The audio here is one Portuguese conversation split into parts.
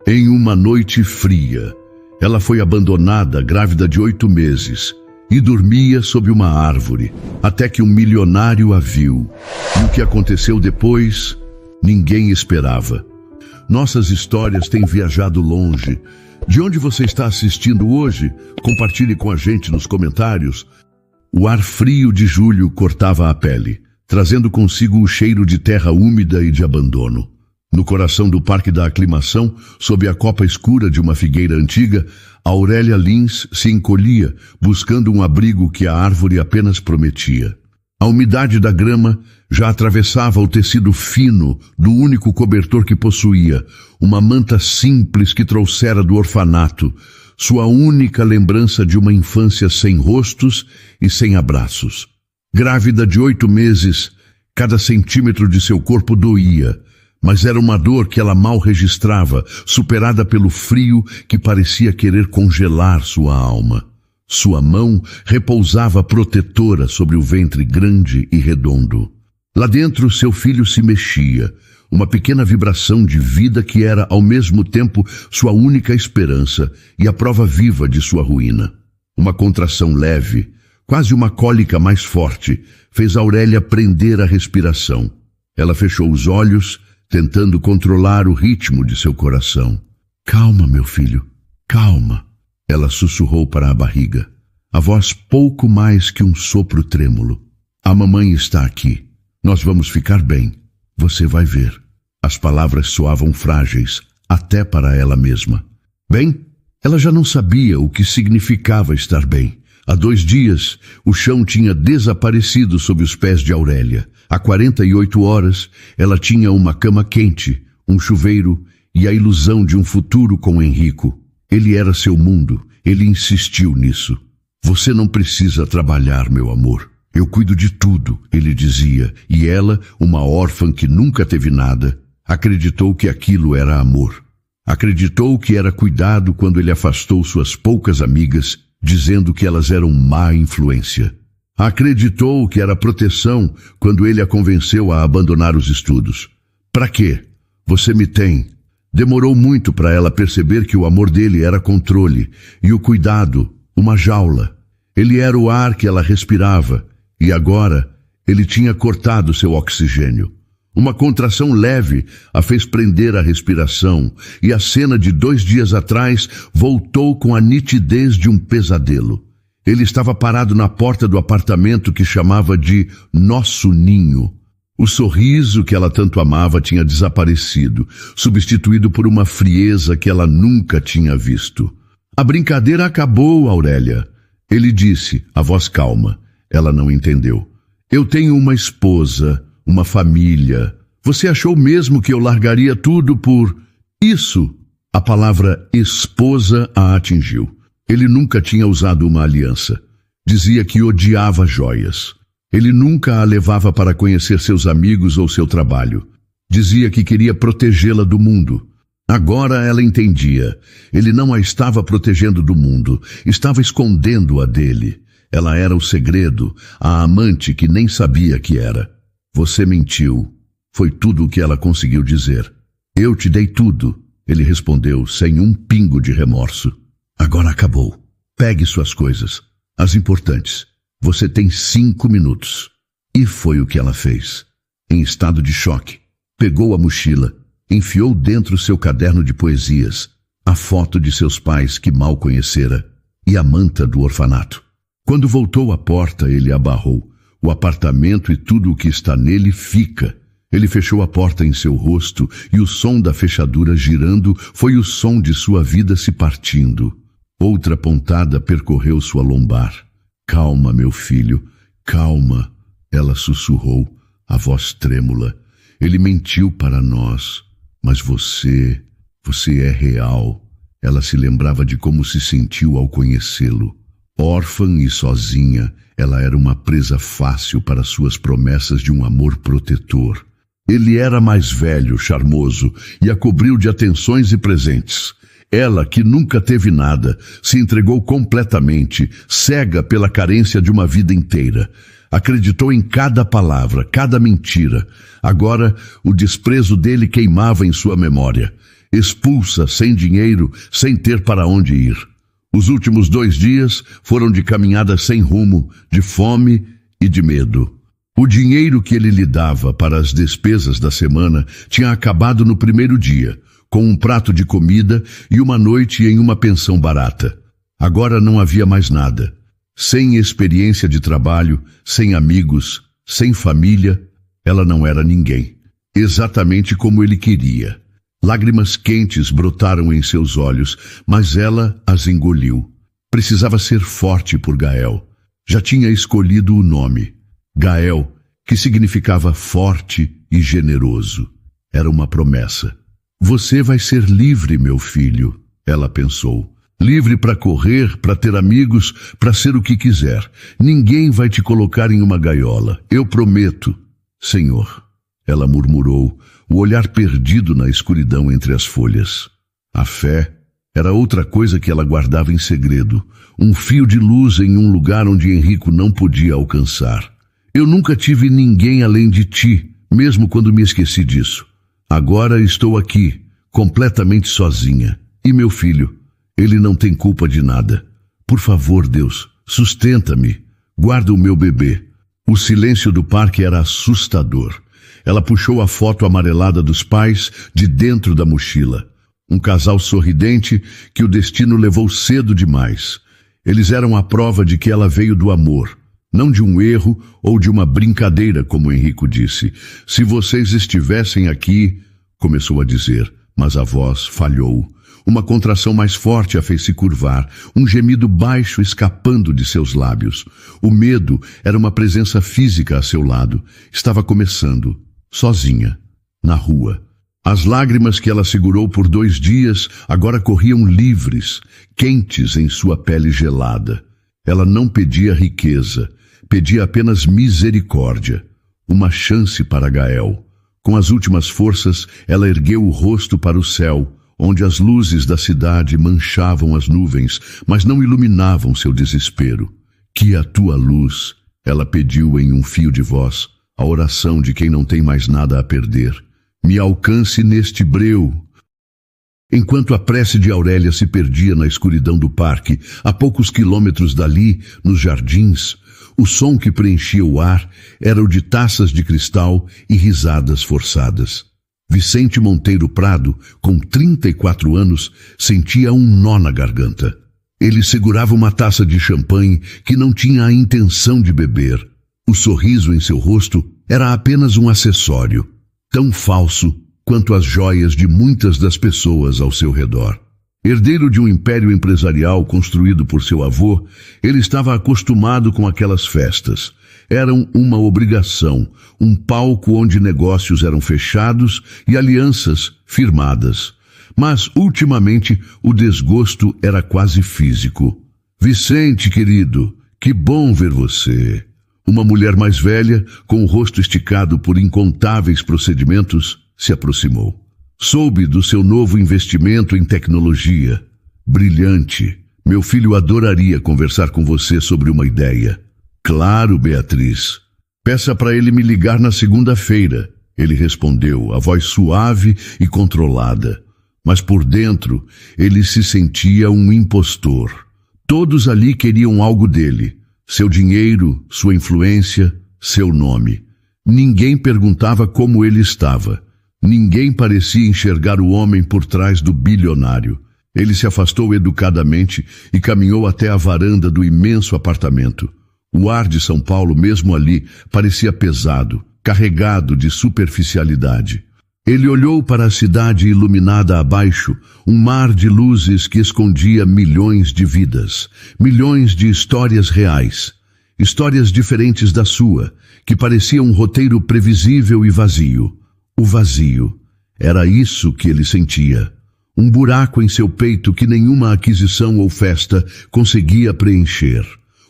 Em uma noite fria, ela foi abandonada grávida de 8 meses e dormia sob uma árvore, até que um milionário a viu. E o que aconteceu depois, ninguém esperava. Nossas histórias têm viajado longe. De onde você está assistindo hoje? Compartilhe com a gente nos comentários. O ar frio de julho cortava a pele, trazendo consigo o cheiro de terra úmida e de abandono. No coração do Parque da Aclimação, sob a copa escura de uma figueira antiga, Aurélia Lins se encolhia, buscando um abrigo que a árvore apenas prometia. A umidade da grama já atravessava o tecido fino do único cobertor que possuía, uma manta simples que trouxera do orfanato, sua única lembrança de uma infância sem rostos e sem abraços. Grávida de 8 meses, cada centímetro de seu corpo doía, mas era uma dor que ela mal registrava, superada pelo frio que parecia querer congelar sua alma. Sua mão repousava protetora sobre o ventre grande e redondo. Lá dentro, seu filho se mexia, uma pequena vibração de vida que era, ao mesmo tempo, sua única esperança e a prova viva de sua ruína. Uma contração leve, quase uma cólica mais forte, fez Aurélia prender a respiração. Ela fechou os olhos, tentando controlar o ritmo de seu coração. Calma, meu filho, calma. Ela sussurrou para a barriga, a voz pouco mais que um sopro trêmulo. A mamãe está aqui. Nós vamos ficar bem. Você vai ver. As palavras soavam frágeis, até para ela mesma. Bem, ela já não sabia o que significava estar bem. Há 2 dias, o chão tinha desaparecido sob os pés de Aurélia. Há 48 horas, ela tinha uma cama quente, um chuveiro e a ilusão de um futuro com Henrico. Ele era seu mundo, ele insistiu nisso. Você não precisa trabalhar, meu amor. Eu cuido de tudo, ele dizia, e ela, uma órfã que nunca teve nada, acreditou que aquilo era amor. Acreditou que era cuidado quando ele afastou suas poucas amigas, dizendo que elas eram má influência. Acreditou que era proteção quando ele a convenceu a abandonar os estudos. Para quê? Você me tem. Demorou muito para ela perceber que o amor dele era controle e o cuidado, uma jaula. Ele era o ar que ela respirava e agora ele tinha cortado seu oxigênio. Uma contração leve a fez prender a respiração e a cena de 2 dias atrás voltou com a nitidez de um pesadelo. Ele estava parado na porta do apartamento que chamava de Nosso Ninho. O sorriso que ela tanto amava tinha desaparecido, substituído por uma frieza que ela nunca tinha visto. A brincadeira acabou, Aurélia. Ele disse, a voz calma. Ela não entendeu. Eu tenho uma esposa, uma família. Você achou mesmo que eu largaria tudo por isso? A palavra esposa a atingiu. Ele nunca tinha usado uma aliança. Dizia que odiava joias. Ele nunca a levava para conhecer seus amigos ou seu trabalho. Dizia que queria protegê-la do mundo. Agora ela entendia. Ele não a estava protegendo do mundo, estava escondendo-a dele. Ela era o segredo, a amante que nem sabia que era. Você mentiu. Foi tudo o que ela conseguiu dizer. Eu te dei tudo, ele respondeu sem um pingo de remorso. Agora acabou. Pegue suas coisas, as importantes. Você tem 5 minutos. E foi o que ela fez. Em estado de choque, pegou a mochila, enfiou dentro seu caderno de poesias, a foto de seus pais que mal conhecera e a manta do orfanato. Quando voltou à porta, ele a barrou. O apartamento e tudo o que está nele fica. Ele fechou a porta em seu rosto e o som da fechadura girando foi o som de sua vida se partindo. Outra pontada percorreu sua lombar. Calma, meu filho, calma, ela sussurrou, a voz trêmula. Ele mentiu para nós, mas você é real. Ela se lembrava de como se sentiu ao conhecê-lo. Órfã e sozinha, ela era uma presa fácil para suas promessas de um amor protetor. Ele era mais velho, charmoso, e a cobriu de atenções e presentes. Ela, que nunca teve nada, se entregou completamente, cega pela carência de uma vida inteira. Acreditou em cada palavra, cada mentira. Agora, o desprezo dele queimava em sua memória. expulsa, sem dinheiro, sem ter para onde ir. Os últimos 2 dias foram de caminhada sem rumo, de fome e de medo. O dinheiro que ele lhe dava para as despesas da semana tinha acabado no primeiro dia, com um prato de comida e uma noite em uma pensão barata. Agora não havia mais nada. Sem experiência de trabalho, sem amigos, sem família, ela não era ninguém. Exatamente como ele queria. Lágrimas quentes brotaram em seus olhos, mas ela as engoliu. Precisava ser forte por Gael. Já tinha escolhido o nome. Gael, que significava forte e generoso. Era uma promessa. Você vai ser livre, meu filho, ela pensou. Livre para correr, para ter amigos, para ser o que quiser. Ninguém vai te colocar em uma gaiola. Eu prometo. Senhor, ela murmurou, o olhar perdido na escuridão entre as folhas. A fé era outra coisa que ela guardava em segredo, um fio de luz em um lugar onde Henrico não podia alcançar. Eu nunca tive ninguém além de ti, mesmo quando me esqueci disso. Agora estou aqui, completamente sozinha. E meu filho, ele não tem culpa de nada. Por favor, Deus, sustenta-me. Guarda o meu bebê. O silêncio do parque era assustador. Ela puxou a foto amarelada dos pais de dentro da mochila. Um casal sorridente que o destino levou cedo demais. Eles eram a prova de que ela veio do amor, não de um erro ou de uma brincadeira, como Henrico disse. Se vocês estivessem aqui, começou a dizer, mas a voz falhou. Uma contração mais forte a fez se curvar, um gemido baixo escapando de seus lábios. O medo era uma presença física a seu lado. Estava começando, sozinha, na rua. As lágrimas que ela segurou por 2 dias agora corriam livres, quentes em sua pele gelada. Ela não pedia riqueza, pedia apenas misericórdia, uma chance para Gael. Com as últimas forças, ela ergueu o rosto para o céu, onde as luzes da cidade manchavam as nuvens, mas não iluminavam seu desespero. Que a tua luz, ela pediu em um fio de voz, a oração de quem não tem mais nada a perder. Me alcance neste breu. Enquanto a prece de Aurélia se perdia na escuridão do parque, a poucos quilômetros dali, nos jardins, o som que preenchia o ar era o de taças de cristal e risadas forçadas. Vicente Monteiro Prado, com 34 anos, sentia um nó na garganta. Ele segurava uma taça de champanhe que não tinha a intenção de beber. O sorriso em seu rosto era apenas um acessório, tão falso quanto as joias de muitas das pessoas ao seu redor. Herdeiro de um império empresarial construído por seu avô, ele estava acostumado com aquelas festas. Eram uma obrigação, um palco onde negócios eram fechados e alianças firmadas. Mas, ultimamente, o desgosto era quase físico. Vicente, querido, que bom ver você. Uma mulher mais velha, com o rosto esticado por incontáveis procedimentos, se aproximou. Soube do seu novo investimento em tecnologia. Brilhante. Meu filho adoraria conversar com você sobre uma ideia. Claro, Beatriz. Peça para ele me ligar na segunda-feira. Ele respondeu, a voz suave e controlada. Mas por dentro, ele se sentia um impostor. Todos ali queriam algo dele. Seu dinheiro, sua influência, seu nome. Ninguém perguntava como ele estava. Ninguém parecia enxergar o homem por trás do bilionário. Ele se afastou educadamente e caminhou até a varanda do imenso apartamento. O ar de São Paulo, mesmo ali, parecia pesado, carregado de superficialidade. Ele olhou para a cidade iluminada abaixo, um mar de luzes que escondia milhões de vidas, milhões de histórias reais, histórias diferentes da sua, que pareciam um roteiro previsível e vazio. O vazio. Era isso que ele sentia. Um buraco em seu peito que nenhuma aquisição ou festa conseguia preencher.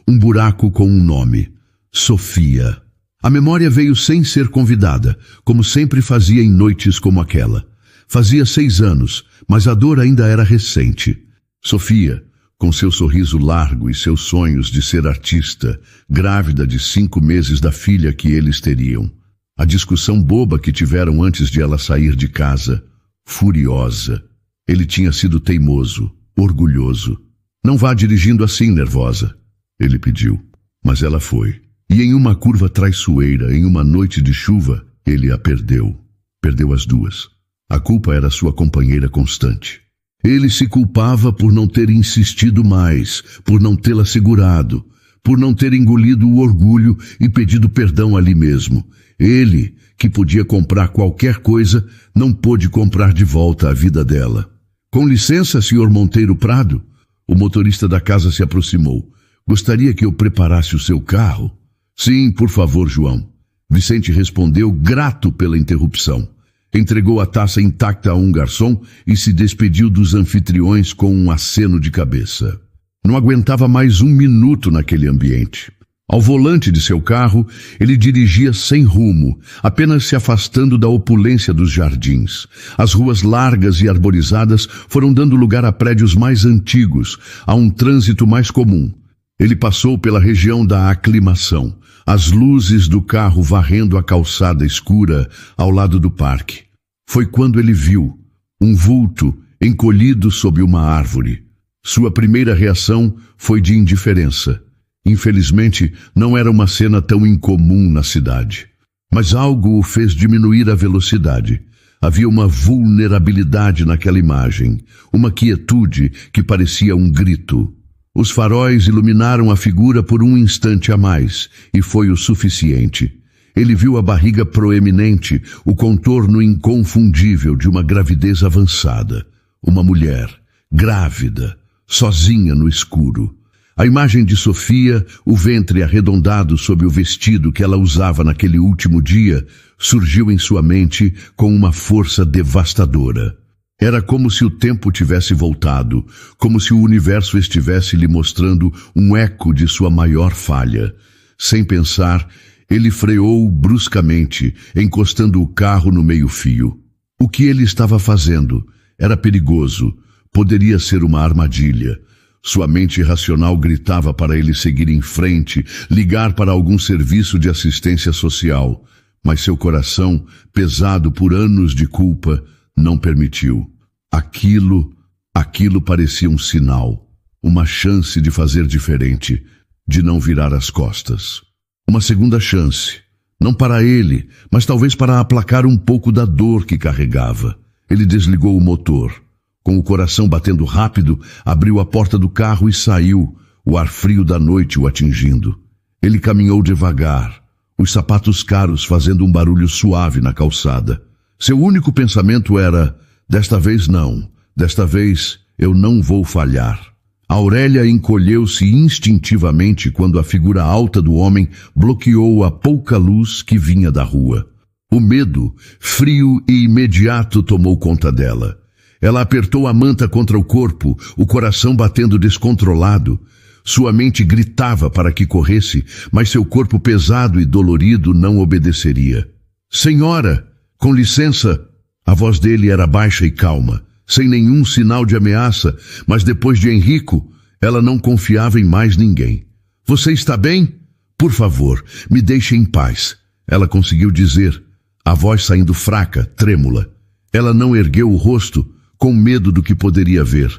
Um buraco com um nome. Sofia. A memória veio sem ser convidada, como sempre fazia em noites como aquela. Fazia 6 anos, mas a dor ainda era recente. Sofia, com seu sorriso largo e seus sonhos de ser artista, grávida de 5 meses da filha que eles teriam. A discussão boba que tiveram antes de ela sair de casa, furiosa. Ele tinha sido teimoso, orgulhoso. Não vá dirigindo assim, nervosa, ele pediu. Mas ela foi. E em uma curva traiçoeira, em uma noite de chuva, ele a perdeu. Perdeu as duas. A culpa era sua companheira constante. Ele se culpava por não ter insistido mais, por não tê-la segurado, por não ter engolido o orgulho e pedido perdão ali mesmo. Ele, que podia comprar qualquer coisa, não pôde comprar de volta a vida dela. Com licença, Sr. Monteiro Prado? O motorista da casa se aproximou. Gostaria que eu preparasse o seu carro? Sim, por favor, João. Vicente respondeu, grato pela interrupção. Entregou a taça intacta a um garçom e se despediu dos anfitriões com um aceno de cabeça. Não aguentava mais um minuto naquele ambiente. Ao volante de seu carro, ele dirigia sem rumo, apenas se afastando da opulência dos jardins. As ruas largas e arborizadas foram dando lugar a prédios mais antigos, a um trânsito mais comum. Ele passou pela região da aclimação, as luzes do carro varrendo a calçada escura ao lado do parque. Foi quando ele viu um vulto encolhido sob uma árvore. Sua primeira reação foi de indiferença. Infelizmente, não era uma cena tão incomum na cidade. Mas algo o fez diminuir a velocidade. Havia uma vulnerabilidade naquela imagem, uma quietude que parecia um grito. Os faróis iluminaram a figura por um instante a mais, e foi o suficiente. Ele viu a barriga proeminente, o contorno inconfundível de uma gravidez avançada. Uma mulher, grávida, sozinha no escuro. A imagem de Sofia, o ventre arredondado sob o vestido que ela usava naquele último dia, surgiu em sua mente com uma força devastadora. Era como se o tempo tivesse voltado, como se o universo estivesse lhe mostrando um eco de sua maior falha. Sem pensar, ele freou bruscamente, encostando o carro no meio-fio. O que ele estava fazendo era perigoso, poderia ser uma armadilha. Sua mente irracional gritava para ele seguir em frente, ligar para algum serviço de assistência social. Mas seu coração, pesado por anos de culpa, não permitiu. Aquilo parecia um sinal, uma chance de fazer diferente, de não virar as costas. Uma segunda chance, não para ele, mas talvez para aplacar um pouco da dor que carregava. Ele desligou o motor. Com o coração batendo rápido, abriu a porta do carro e saiu, o ar frio da noite o atingindo. Ele caminhou devagar, os sapatos caros fazendo um barulho suave na calçada. Seu único pensamento era, desta vez não, desta vez eu não vou falhar. Aurélia encolheu-se instintivamente quando a figura alta do homem bloqueou a pouca luz que vinha da rua. O medo, frio e imediato, tomou conta dela. Ela apertou a manta contra o corpo, o coração batendo descontrolado. Sua mente gritava para que corresse, mas seu corpo pesado e dolorido não obedeceria. Senhora, com licença. A voz dele era baixa e calma, sem nenhum sinal de ameaça, mas depois de Henrico, ela não confiava em mais ninguém. Você está bem? Por favor, me deixe em paz. Ela conseguiu dizer, a voz saindo fraca, trêmula. Ela não ergueu o rosto, com medo do que poderia ver.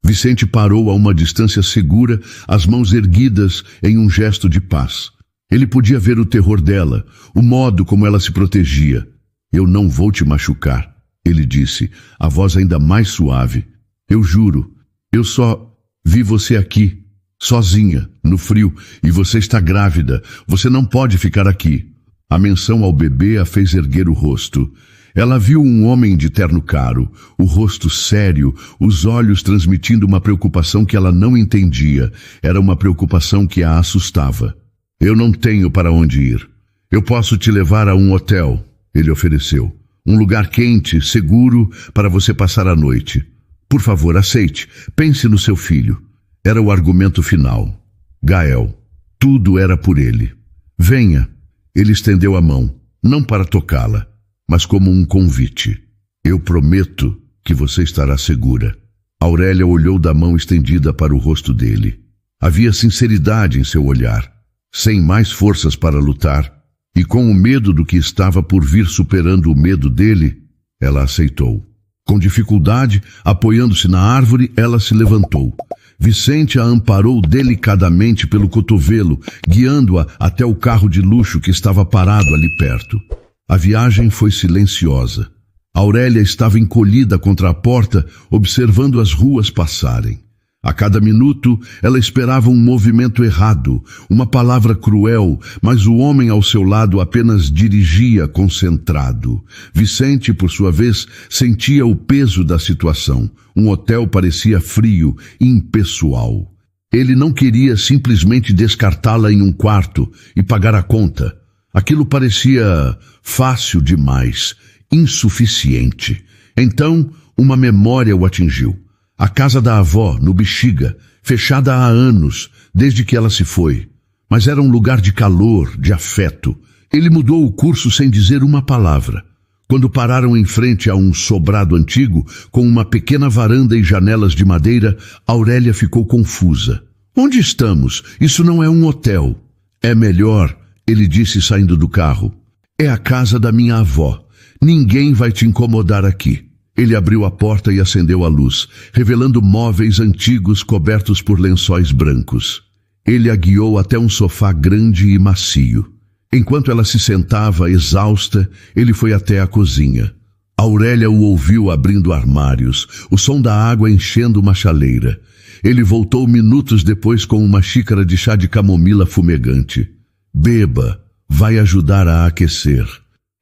Vicente parou a uma distância segura, as mãos erguidas em um gesto de paz. Ele podia ver o terror dela, o modo como ela se protegia. Eu não vou te machucar, ele disse, a voz ainda mais suave. Eu juro, eu só vi você aqui, sozinha, no frio, e você está grávida. Você não pode ficar aqui. A menção ao bebê a fez erguer o rosto. Ela viu um homem de terno caro, o rosto sério, os olhos transmitindo uma preocupação que ela não entendia. Era uma preocupação que a assustava. Eu não tenho para onde ir. Eu posso te levar a um hotel, ele ofereceu. Um lugar quente, seguro, para você passar a noite. Por favor, aceite. Pense no seu filho. Era o argumento final. Gael. Tudo era por ele. Venha. Ele estendeu a mão, não para tocá-la, mas como um convite. Eu prometo que você estará segura. Aurélia olhou da mão estendida para o rosto dele. Havia sinceridade em seu olhar. Sem mais forças para lutar, e com o medo do que estava por vir superando o medo dele, ela aceitou. Com dificuldade, apoiando-se na árvore, ela se levantou. Vicente a amparou delicadamente pelo cotovelo, guiando-a até o carro de luxo que estava parado ali perto. A viagem foi silenciosa. Aurélia estava encolhida contra a porta, observando as ruas passarem. A cada minuto, ela esperava um movimento errado, uma palavra cruel, mas o homem ao seu lado apenas dirigia concentrado. Vicente, por sua vez, sentia o peso da situação. Um hotel parecia frio, impessoal. Ele não queria simplesmente descartá-la em um quarto e pagar a conta. Aquilo parecia fácil demais, insuficiente. Então, uma memória o atingiu. A casa da avó, no Bexiga, fechada há anos, desde que ela se foi. Mas era um lugar de calor, de afeto. Ele mudou o curso sem dizer uma palavra. Quando pararam em frente a um sobrado antigo, com uma pequena varanda e janelas de madeira, Aurélia ficou confusa. Onde estamos? Isso não é um hotel. É melhor, ele disse saindo do carro. É a casa da minha avó. Ninguém vai te incomodar aqui. Ele abriu a porta e acendeu a luz, revelando móveis antigos cobertos por lençóis brancos. Ele a guiou até um sofá grande e macio. Enquanto ela se sentava, exausta, ele foi até a cozinha. Aurélia o ouviu abrindo armários, o som da água enchendo uma chaleira. Ele voltou minutos depois com uma xícara de chá de camomila fumegante. Beba, vai ajudar a aquecer.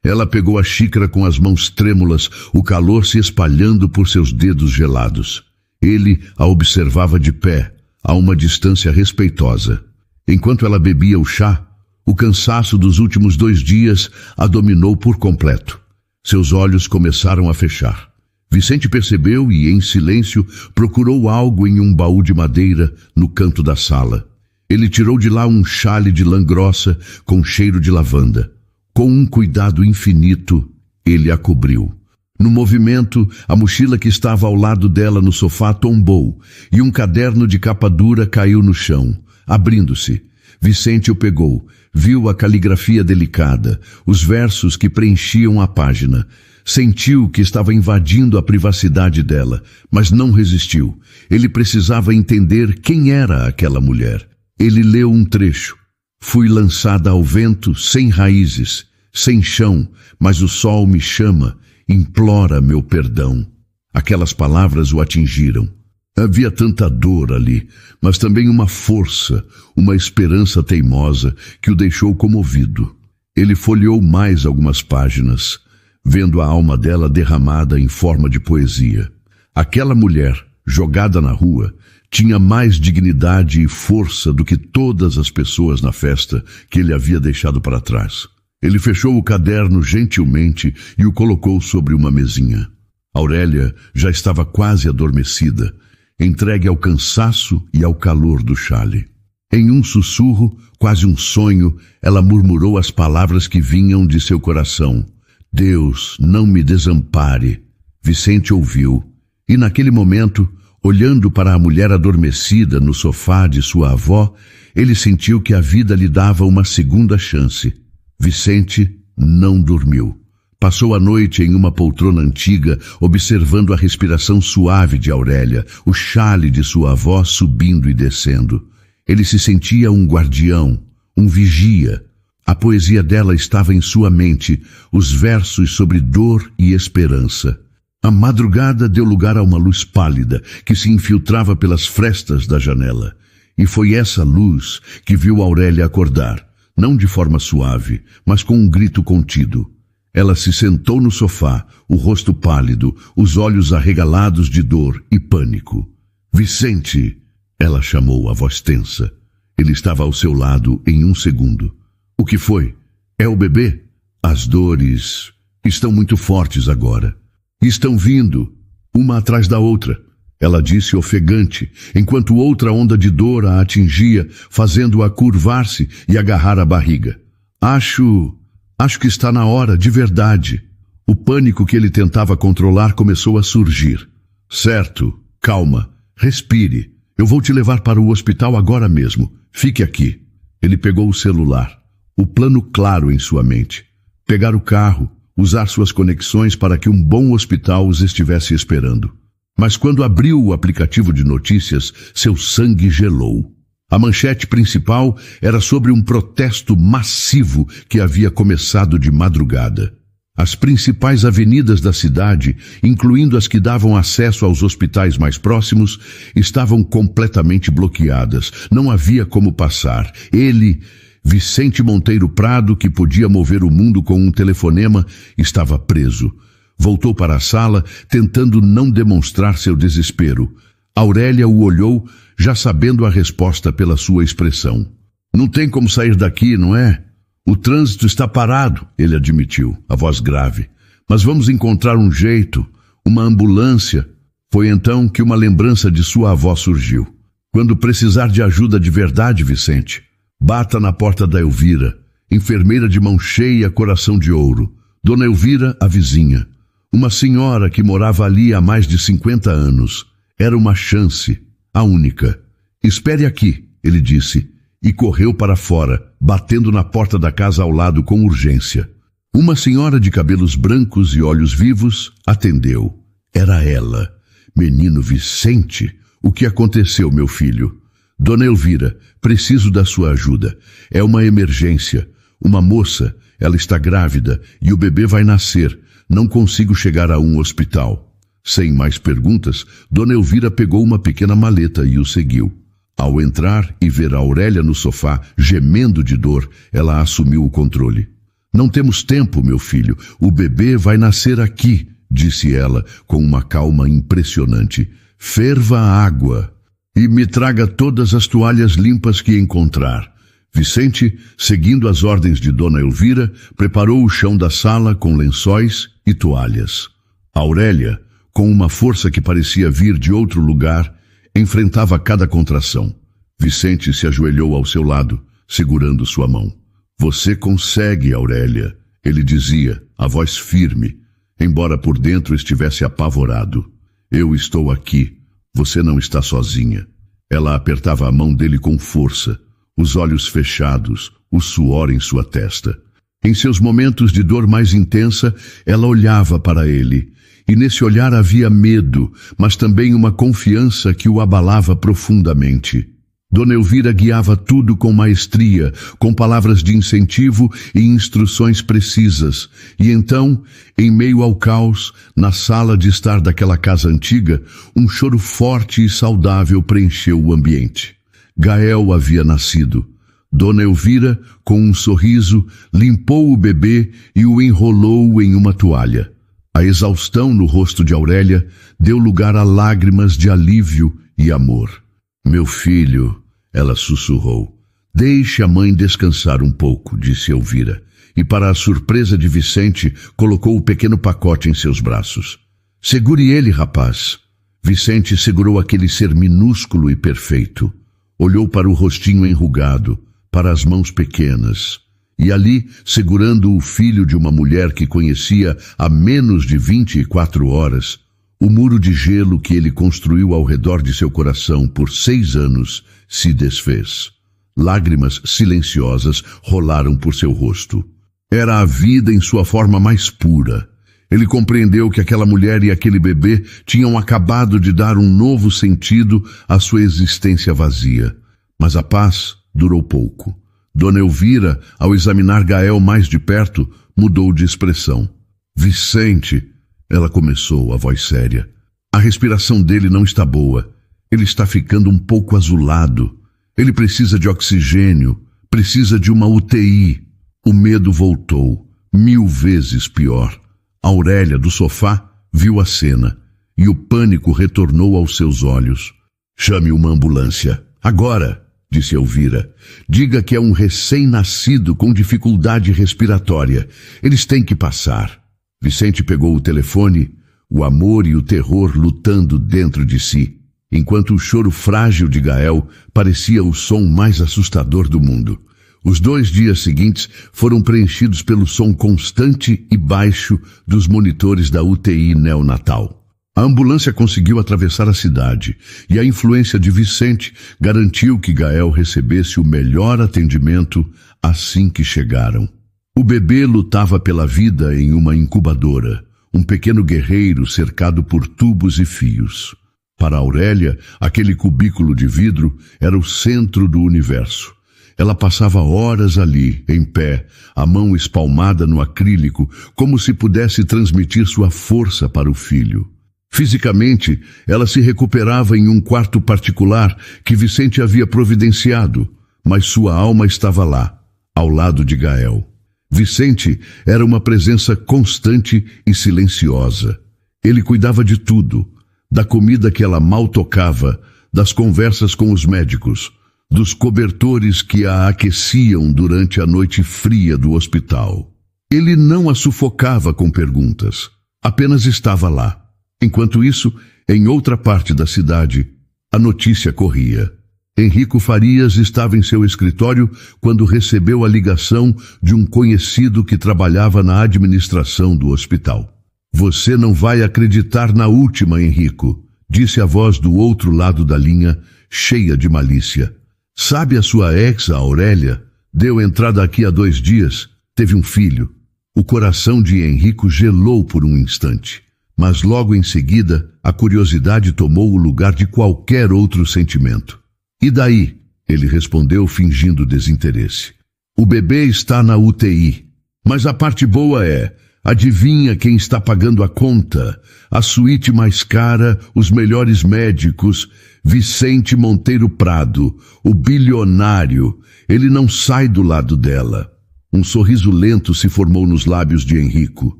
Ela pegou a xícara com as mãos trêmulas, o calor se espalhando por seus dedos gelados. Ele a observava de pé, a uma distância respeitosa. Enquanto ela bebia o chá, o cansaço dos últimos 2 dias a dominou por completo. Seus olhos começaram a fechar. Vicente percebeu e, em silêncio, procurou algo em um baú de madeira no canto da sala. Ele tirou de lá um xale de lã grossa com cheiro de lavanda. Com um cuidado infinito, ele a cobriu. No movimento, a mochila que estava ao lado dela no sofá tombou e um caderno de capa dura caiu no chão, abrindo-se. Vicente o pegou, viu a caligrafia delicada, os versos que preenchiam a página. Sentiu que estava invadindo a privacidade dela, mas não resistiu. Ele precisava entender quem era aquela mulher. Ele leu um trecho. Fui lançada ao vento sem raízes, sem chão, mas o sol me chama, implora meu perdão. Aquelas palavras o atingiram. Havia tanta dor ali, mas também uma força, uma esperança teimosa que o deixou comovido. Ele folheou mais algumas páginas, vendo a alma dela derramada em forma de poesia. Aquela mulher, jogada na rua, tinha mais dignidade e força do que todas as pessoas na festa que ele havia deixado para trás. Ele fechou o caderno gentilmente e o colocou sobre uma mesinha. Aurélia já estava quase adormecida, entregue ao cansaço e ao calor do chale. Em um sussurro, quase um sonho, ela murmurou as palavras que vinham de seu coração. Deus, não me desampare. Vicente ouviu, e naquele momento, olhando para a mulher adormecida no sofá de sua avó, ele sentiu que a vida lhe dava uma segunda chance. Vicente não dormiu. Passou a noite em uma poltrona antiga, observando a respiração suave de Aurélia, o xale de sua avó subindo e descendo. Ele se sentia um guardião, um vigia. A poesia dela estava em sua mente, os versos sobre dor e esperança. A madrugada deu lugar a uma luz pálida que se infiltrava pelas frestas da janela. E foi essa luz que viu Aurélia acordar, não de forma suave, mas com um grito contido. Ela se sentou no sofá, o rosto pálido, os olhos arregalados de dor e pânico. Vicente! Ela chamou a voz tensa. Ele estava ao seu lado em um segundo. O que foi? É o bebê? As dores estão muito fortes agora. Estão vindo, uma atrás da outra, ela disse ofegante, enquanto outra onda de dor a atingia, fazendo-a curvar-se e agarrar a barriga. Acho que está na hora, de verdade. O pânico que ele tentava controlar começou a surgir. Certo, calma, respire. Eu vou te levar para o hospital agora mesmo. Fique aqui. Ele pegou o celular, o plano claro em sua mente. Pegar o carro, usar suas conexões para que um bom hospital os estivesse esperando. Mas quando abriu o aplicativo de notícias, seu sangue gelou. A manchete principal era sobre um protesto massivo que havia começado de madrugada. As principais avenidas da cidade, incluindo as que davam acesso aos hospitais mais próximos, estavam completamente bloqueadas. Não havia como passar. Ele, Vicente Monteiro Prado, que podia mover o mundo com um telefonema, estava preso. Voltou para a sala, tentando não demonstrar seu desespero. Aurélia o olhou, já sabendo a resposta pela sua expressão. Não tem como sair daqui, não é? O trânsito está parado, ele admitiu, a voz grave. Mas vamos encontrar um jeito, uma ambulância. Foi então que uma lembrança de sua avó surgiu. Quando precisar de ajuda de verdade, Vicente, bata na porta da Elvira, enfermeira de mão cheia, coração de ouro. Dona Elvira, a vizinha. Uma senhora que morava ali há mais de 50 anos. Era uma chance, a única. Espere aqui, ele disse, e correu para fora, batendo na porta da casa ao lado com urgência. Uma senhora de cabelos brancos e olhos vivos atendeu. Era ela. Menino Vicente, o que aconteceu, meu filho? Dona Elvira, preciso da sua ajuda. É uma emergência. Uma moça, ela está grávida e o bebê vai nascer. Não consigo chegar a um hospital. Sem mais perguntas, Dona Elvira pegou uma pequena maleta e o seguiu. Ao entrar e ver a Aurélia no sofá, gemendo de dor, ela assumiu o controle. Não temos tempo, meu filho. O bebê vai nascer aqui, disse ela, com uma calma impressionante. Ferva a água e me traga todas as toalhas limpas que encontrar. Vicente, seguindo as ordens de Dona Elvira, preparou o chão da sala com lençóis e toalhas. Aurélia, com uma força que parecia vir de outro lugar, enfrentava cada contração. Vicente se ajoelhou ao seu lado, segurando sua mão. Você consegue, Aurélia, ele dizia, a voz firme, embora por dentro estivesse apavorado. Eu estou aqui, você não está sozinha. Ela apertava a mão dele com força, os olhos fechados, o suor em sua testa. Em seus momentos de dor mais intensa, ela olhava para ele, e nesse olhar havia medo, mas também uma confiança que o abalava profundamente. Dona Elvira guiava tudo com maestria, com palavras de incentivo e instruções precisas. E então, em meio ao caos, na sala de estar daquela casa antiga, um choro forte e saudável preencheu o ambiente. Gael havia nascido. Dona Elvira, com um sorriso, limpou o bebê e o enrolou em uma toalha. A exaustão no rosto de Aurélia deu lugar a lágrimas de alívio e amor. Meu filho, ela sussurrou. Deixe a mãe descansar um pouco, disse Elvira, e para a surpresa de Vicente, colocou o pequeno pacote em seus braços. Segure ele, rapaz. Vicente segurou aquele ser minúsculo e perfeito. Olhou para o rostinho enrugado, para as mãos pequenas. E ali, segurando o filho de uma mulher que conhecia há menos de 24 horas, o muro de gelo que ele construiu ao redor de seu coração por 6 anos se desfez. Lágrimas silenciosas rolaram por seu rosto. Era a vida em sua forma mais pura. Ele compreendeu que aquela mulher e aquele bebê tinham acabado de dar um novo sentido à sua existência vazia. Mas a paz durou pouco. Dona Elvira, ao examinar Gael mais de perto, mudou de expressão. Vicente, ela começou, a voz séria. A respiração dele não está boa. Ele está ficando um pouco azulado. Ele precisa de oxigênio, precisa de uma UTI. O medo voltou, 1000 vezes pior. Aurélia, do sofá, viu a cena, e o pânico retornou aos seus olhos. Chame uma ambulância, agora! Disse Elvira. Diga que é um recém-nascido com dificuldade respiratória. Eles têm que passar. Vicente pegou o telefone, o amor e o terror lutando dentro de si, enquanto o choro frágil de Gael parecia o som mais assustador do mundo. Os 2 dias seguintes foram preenchidos pelo som constante e baixo dos monitores da UTI neonatal. A ambulância conseguiu atravessar a cidade e a influência de Vicente garantiu que Gael recebesse o melhor atendimento assim que chegaram. O bebê lutava pela vida em uma incubadora, um pequeno guerreiro cercado por tubos e fios. Para Aurélia, aquele cubículo de vidro era o centro do universo. Ela passava horas ali, em pé, a mão espalmada no acrílico, como se pudesse transmitir sua força para o filho. Fisicamente, ela se recuperava em um quarto particular que Vicente havia providenciado, mas sua alma estava lá, ao lado de Gael. Vicente era uma presença constante e silenciosa. Ele cuidava de tudo, da comida que ela mal tocava, das conversas com os médicos, dos cobertores que a aqueciam durante a noite fria do hospital. Ele não a sufocava com perguntas, apenas estava lá. Enquanto isso, em outra parte da cidade, a notícia corria. Henrico Farias estava em seu escritório quando recebeu a ligação de um conhecido que trabalhava na administração do hospital. "Você não vai acreditar na última, Henrico", disse a voz do outro lado da linha, cheia de malícia. "Sabe a sua ex, a Aurélia? Deu entrada aqui há 2 dias. Teve um filho." O coração de Henrico gelou por um instante, mas logo em seguida a curiosidade tomou o lugar de qualquer outro sentimento. "E daí?", ele respondeu fingindo desinteresse. "O bebê está na UTI. Mas a parte boa é, adivinha quem está pagando a conta? A suíte mais cara, os melhores médicos, Vicente Monteiro Prado, o bilionário. Ele não sai do lado dela." Um sorriso lento se formou nos lábios de Henrico.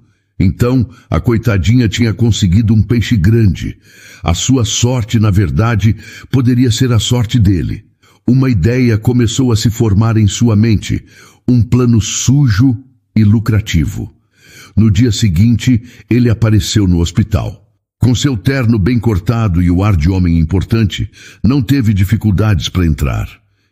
Então, a coitadinha tinha conseguido um peixe grande. A sua sorte, na verdade, poderia ser a sorte dele. Uma ideia começou a se formar em sua mente, um plano sujo e lucrativo. No dia seguinte, ele apareceu no hospital. Com seu terno bem cortado e o ar de homem importante, não teve dificuldades para entrar.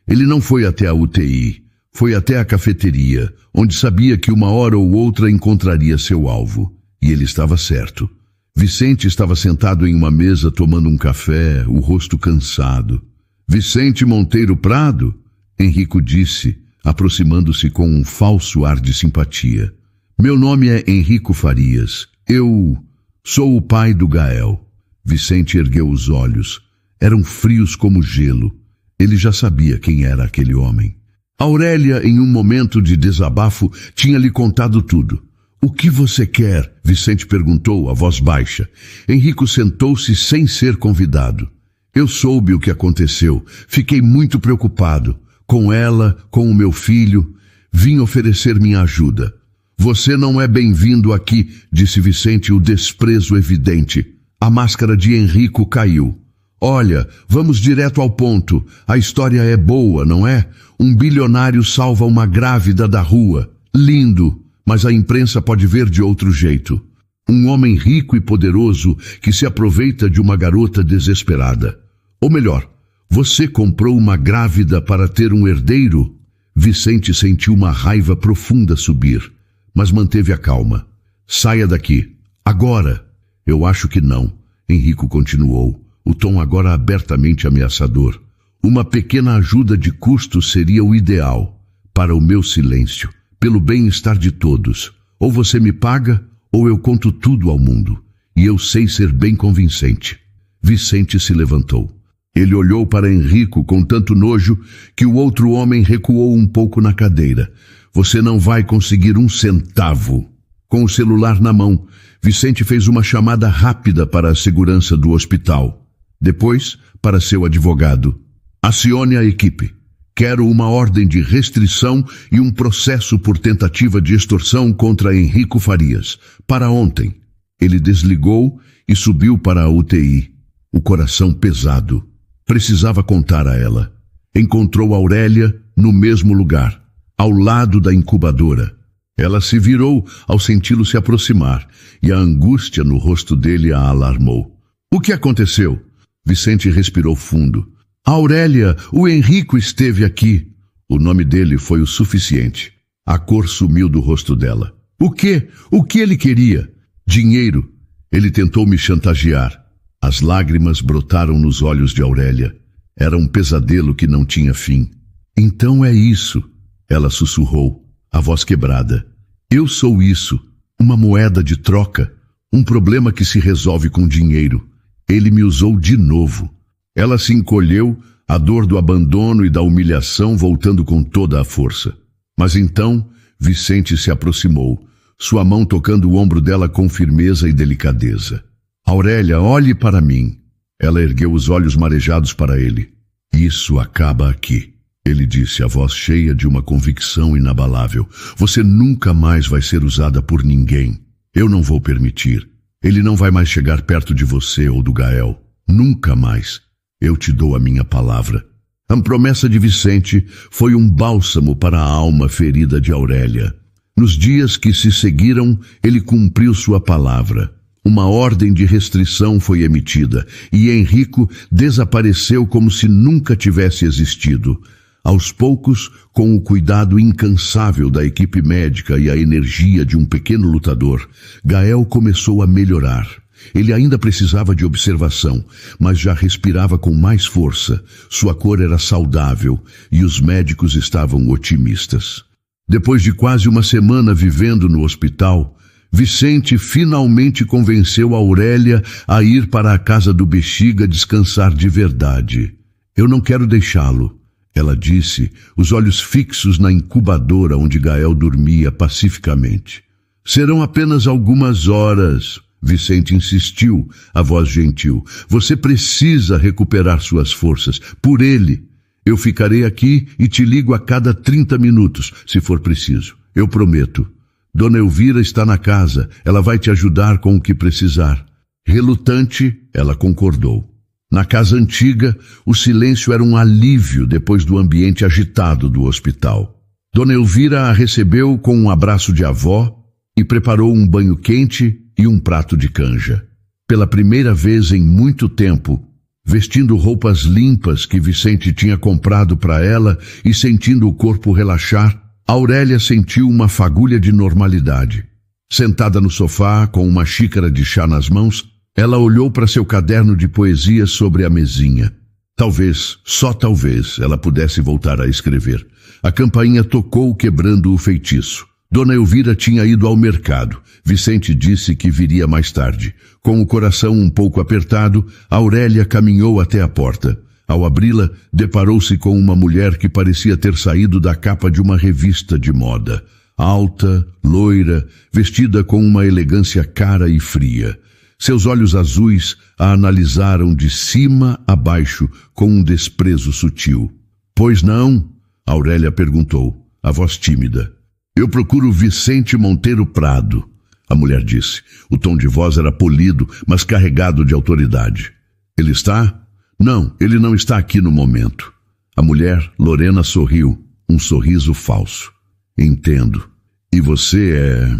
Ele não foi até a UTI. Foi até a cafeteria, onde sabia que uma hora ou outra encontraria seu alvo. E ele estava certo. Vicente estava sentado em uma mesa tomando um café, o rosto cansado. "Vicente Monteiro Prado?", Henrico disse, aproximando-se com um falso ar de simpatia. "Meu nome é Henrico Farias. Eu sou o pai do Gael." Vicente ergueu os olhos. Eram frios como gelo. Ele já sabia quem era aquele homem. Aurélia, em um momento de desabafo, tinha lhe contado tudo. "O que você quer?", Vicente perguntou, a voz baixa. Henrico sentou-se sem ser convidado. "Eu soube o que aconteceu. Fiquei muito preocupado. Com ela, com o meu filho. Vim oferecer minha ajuda." "Você não é bem-vindo aqui", disse Vicente, o desprezo evidente. A máscara de Henrico caiu. "Olha, vamos direto ao ponto. A história é boa, não é? Um bilionário salva uma grávida da rua. Lindo, mas a imprensa pode ver de outro jeito. Um homem rico e poderoso que se aproveita de uma garota desesperada. Ou melhor, você comprou uma grávida para ter um herdeiro?" Vicente sentiu uma raiva profunda subir, mas manteve a calma. "Saia daqui. Agora." "Eu acho que não", Henrico continuou, o tom agora abertamente ameaçador. "Uma pequena ajuda de custo seria o ideal, para o meu silêncio, pelo bem-estar de todos. Ou você me paga, ou eu conto tudo ao mundo, e eu sei ser bem convincente." Vicente se levantou. Ele olhou para Henrico com tanto nojo que o outro homem recuou um pouco na cadeira. "Você não vai conseguir 1 centavo." Com o celular na mão, Vicente fez uma chamada rápida para a segurança do hospital. Depois, para seu advogado. "Acione a equipe. Quero uma ordem de restrição e um processo por tentativa de extorsão contra Henrico Farias. Para ontem." Ele desligou e subiu para a UTI, o coração pesado. Precisava contar a ela. Encontrou Aurélia no mesmo lugar, ao lado da incubadora. Ela se virou ao senti-lo se aproximar, e a angústia no rosto dele a alarmou. "O que aconteceu?" Vicente respirou fundo. "Aurélia, o Henrico esteve aqui." O nome dele foi o suficiente. A cor sumiu do rosto dela. "O quê? O que ele queria?" "Dinheiro. Ele tentou me chantagear." As lágrimas brotaram nos olhos de Aurélia. Era um pesadelo que não tinha fim. "Então é isso", ela sussurrou, a voz quebrada. Eu sou isso, uma moeda de troca, um problema que se resolve com dinheiro. Ele me usou de novo. Ela se encolheu, a dor do abandono e da humilhação voltando com toda a força. Mas então, Vicente se aproximou, sua mão tocando o ombro dela com firmeza e delicadeza. Aurélia, olhe para mim. Ela ergueu os olhos marejados para ele. Isso acaba aqui, ele disse, a voz cheia de uma convicção inabalável. Você nunca mais vai ser usada por ninguém. Eu não vou permitir. Ele não vai mais chegar perto de você ou do Gael. Nunca mais. Eu te dou a minha palavra. A promessa de Vicente foi um bálsamo para a alma ferida de Aurélia. Nos dias que se seguiram, ele cumpriu sua palavra. Uma ordem de restrição foi emitida e Henrico desapareceu como se nunca tivesse existido. Aos poucos, com o cuidado incansável da equipe médica e a energia de um pequeno lutador, Gael começou a melhorar. Ele ainda precisava de observação, mas já respirava com mais força. Sua cor era saudável e os médicos estavam otimistas. Depois de quase uma semana vivendo no hospital, Vicente finalmente convenceu Aurélia a ir para a casa do Bexiga descansar de verdade. Eu não quero deixá-lo, ela disse, os olhos fixos na incubadora onde Gael dormia pacificamente. Serão apenas algumas horas, Vicente insistiu, a voz gentil. Você precisa recuperar suas forças, por ele. Eu ficarei aqui e te ligo a cada 30 minutos, se for preciso. Eu prometo. Dona Elvira está na casa, ela vai te ajudar com o que precisar. Relutante, ela concordou. Na casa antiga, o silêncio era um alívio depois do ambiente agitado do hospital. Dona Elvira a recebeu com um abraço de avó e preparou um banho quente e um prato de canja. Pela primeira vez em muito tempo, vestindo roupas limpas que Vicente tinha comprado para ela e sentindo o corpo relaxar, Aurélia sentiu uma fagulha de normalidade. Sentada no sofá, com uma xícara de chá nas mãos, ela olhou para seu caderno de poesia sobre a mesinha. Talvez, só talvez, ela pudesse voltar a escrever. A campainha tocou quebrando o feitiço. Dona Elvira tinha ido ao mercado. Vicente disse que viria mais tarde. Com o coração um pouco apertado, Aurélia caminhou até a porta. Ao abri-la, deparou-se com uma mulher que parecia ter saído da capa de uma revista de moda. Alta, loira, vestida com uma elegância cara e fria. Seus olhos azuis a analisaram de cima a baixo com um desprezo sutil. Pois não? Aurélia perguntou, a voz tímida. Eu procuro Vicente Monteiro Prado, a mulher disse. O tom de voz era polido, mas carregado de autoridade. Ele está? Não, ele não está aqui no momento. A mulher, Lorena, sorriu, um sorriso falso. Entendo. E você é...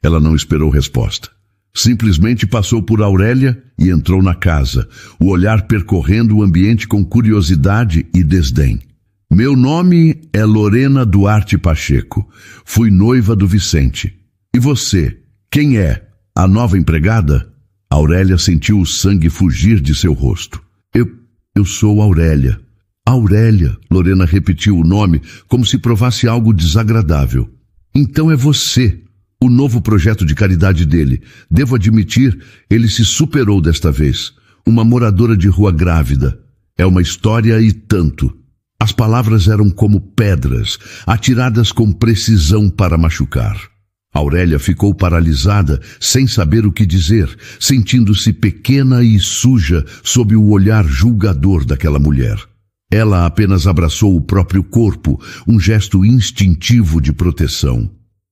Ela não esperou resposta. Simplesmente passou por Aurélia e entrou na casa, o olhar percorrendo o ambiente com curiosidade e desdém. Meu nome é Lorena Duarte Pacheco. Fui noiva do Vicente. E você, quem é? A nova empregada? Aurélia sentiu o sangue fugir de seu rosto. Eu sou Aurélia. Aurélia, Lorena repetiu o nome como se provasse algo desagradável. Então é você, o novo projeto de caridade dele. Devo admitir, ele se superou desta vez. Uma moradora de rua grávida. É uma história e tanto. As palavras eram como pedras, atiradas com precisão para machucar. Aurélia ficou paralisada, sem saber o que dizer, sentindo-se pequena e suja sob o olhar julgador daquela mulher. Ela apenas abraçou o próprio corpo, um gesto instintivo de proteção.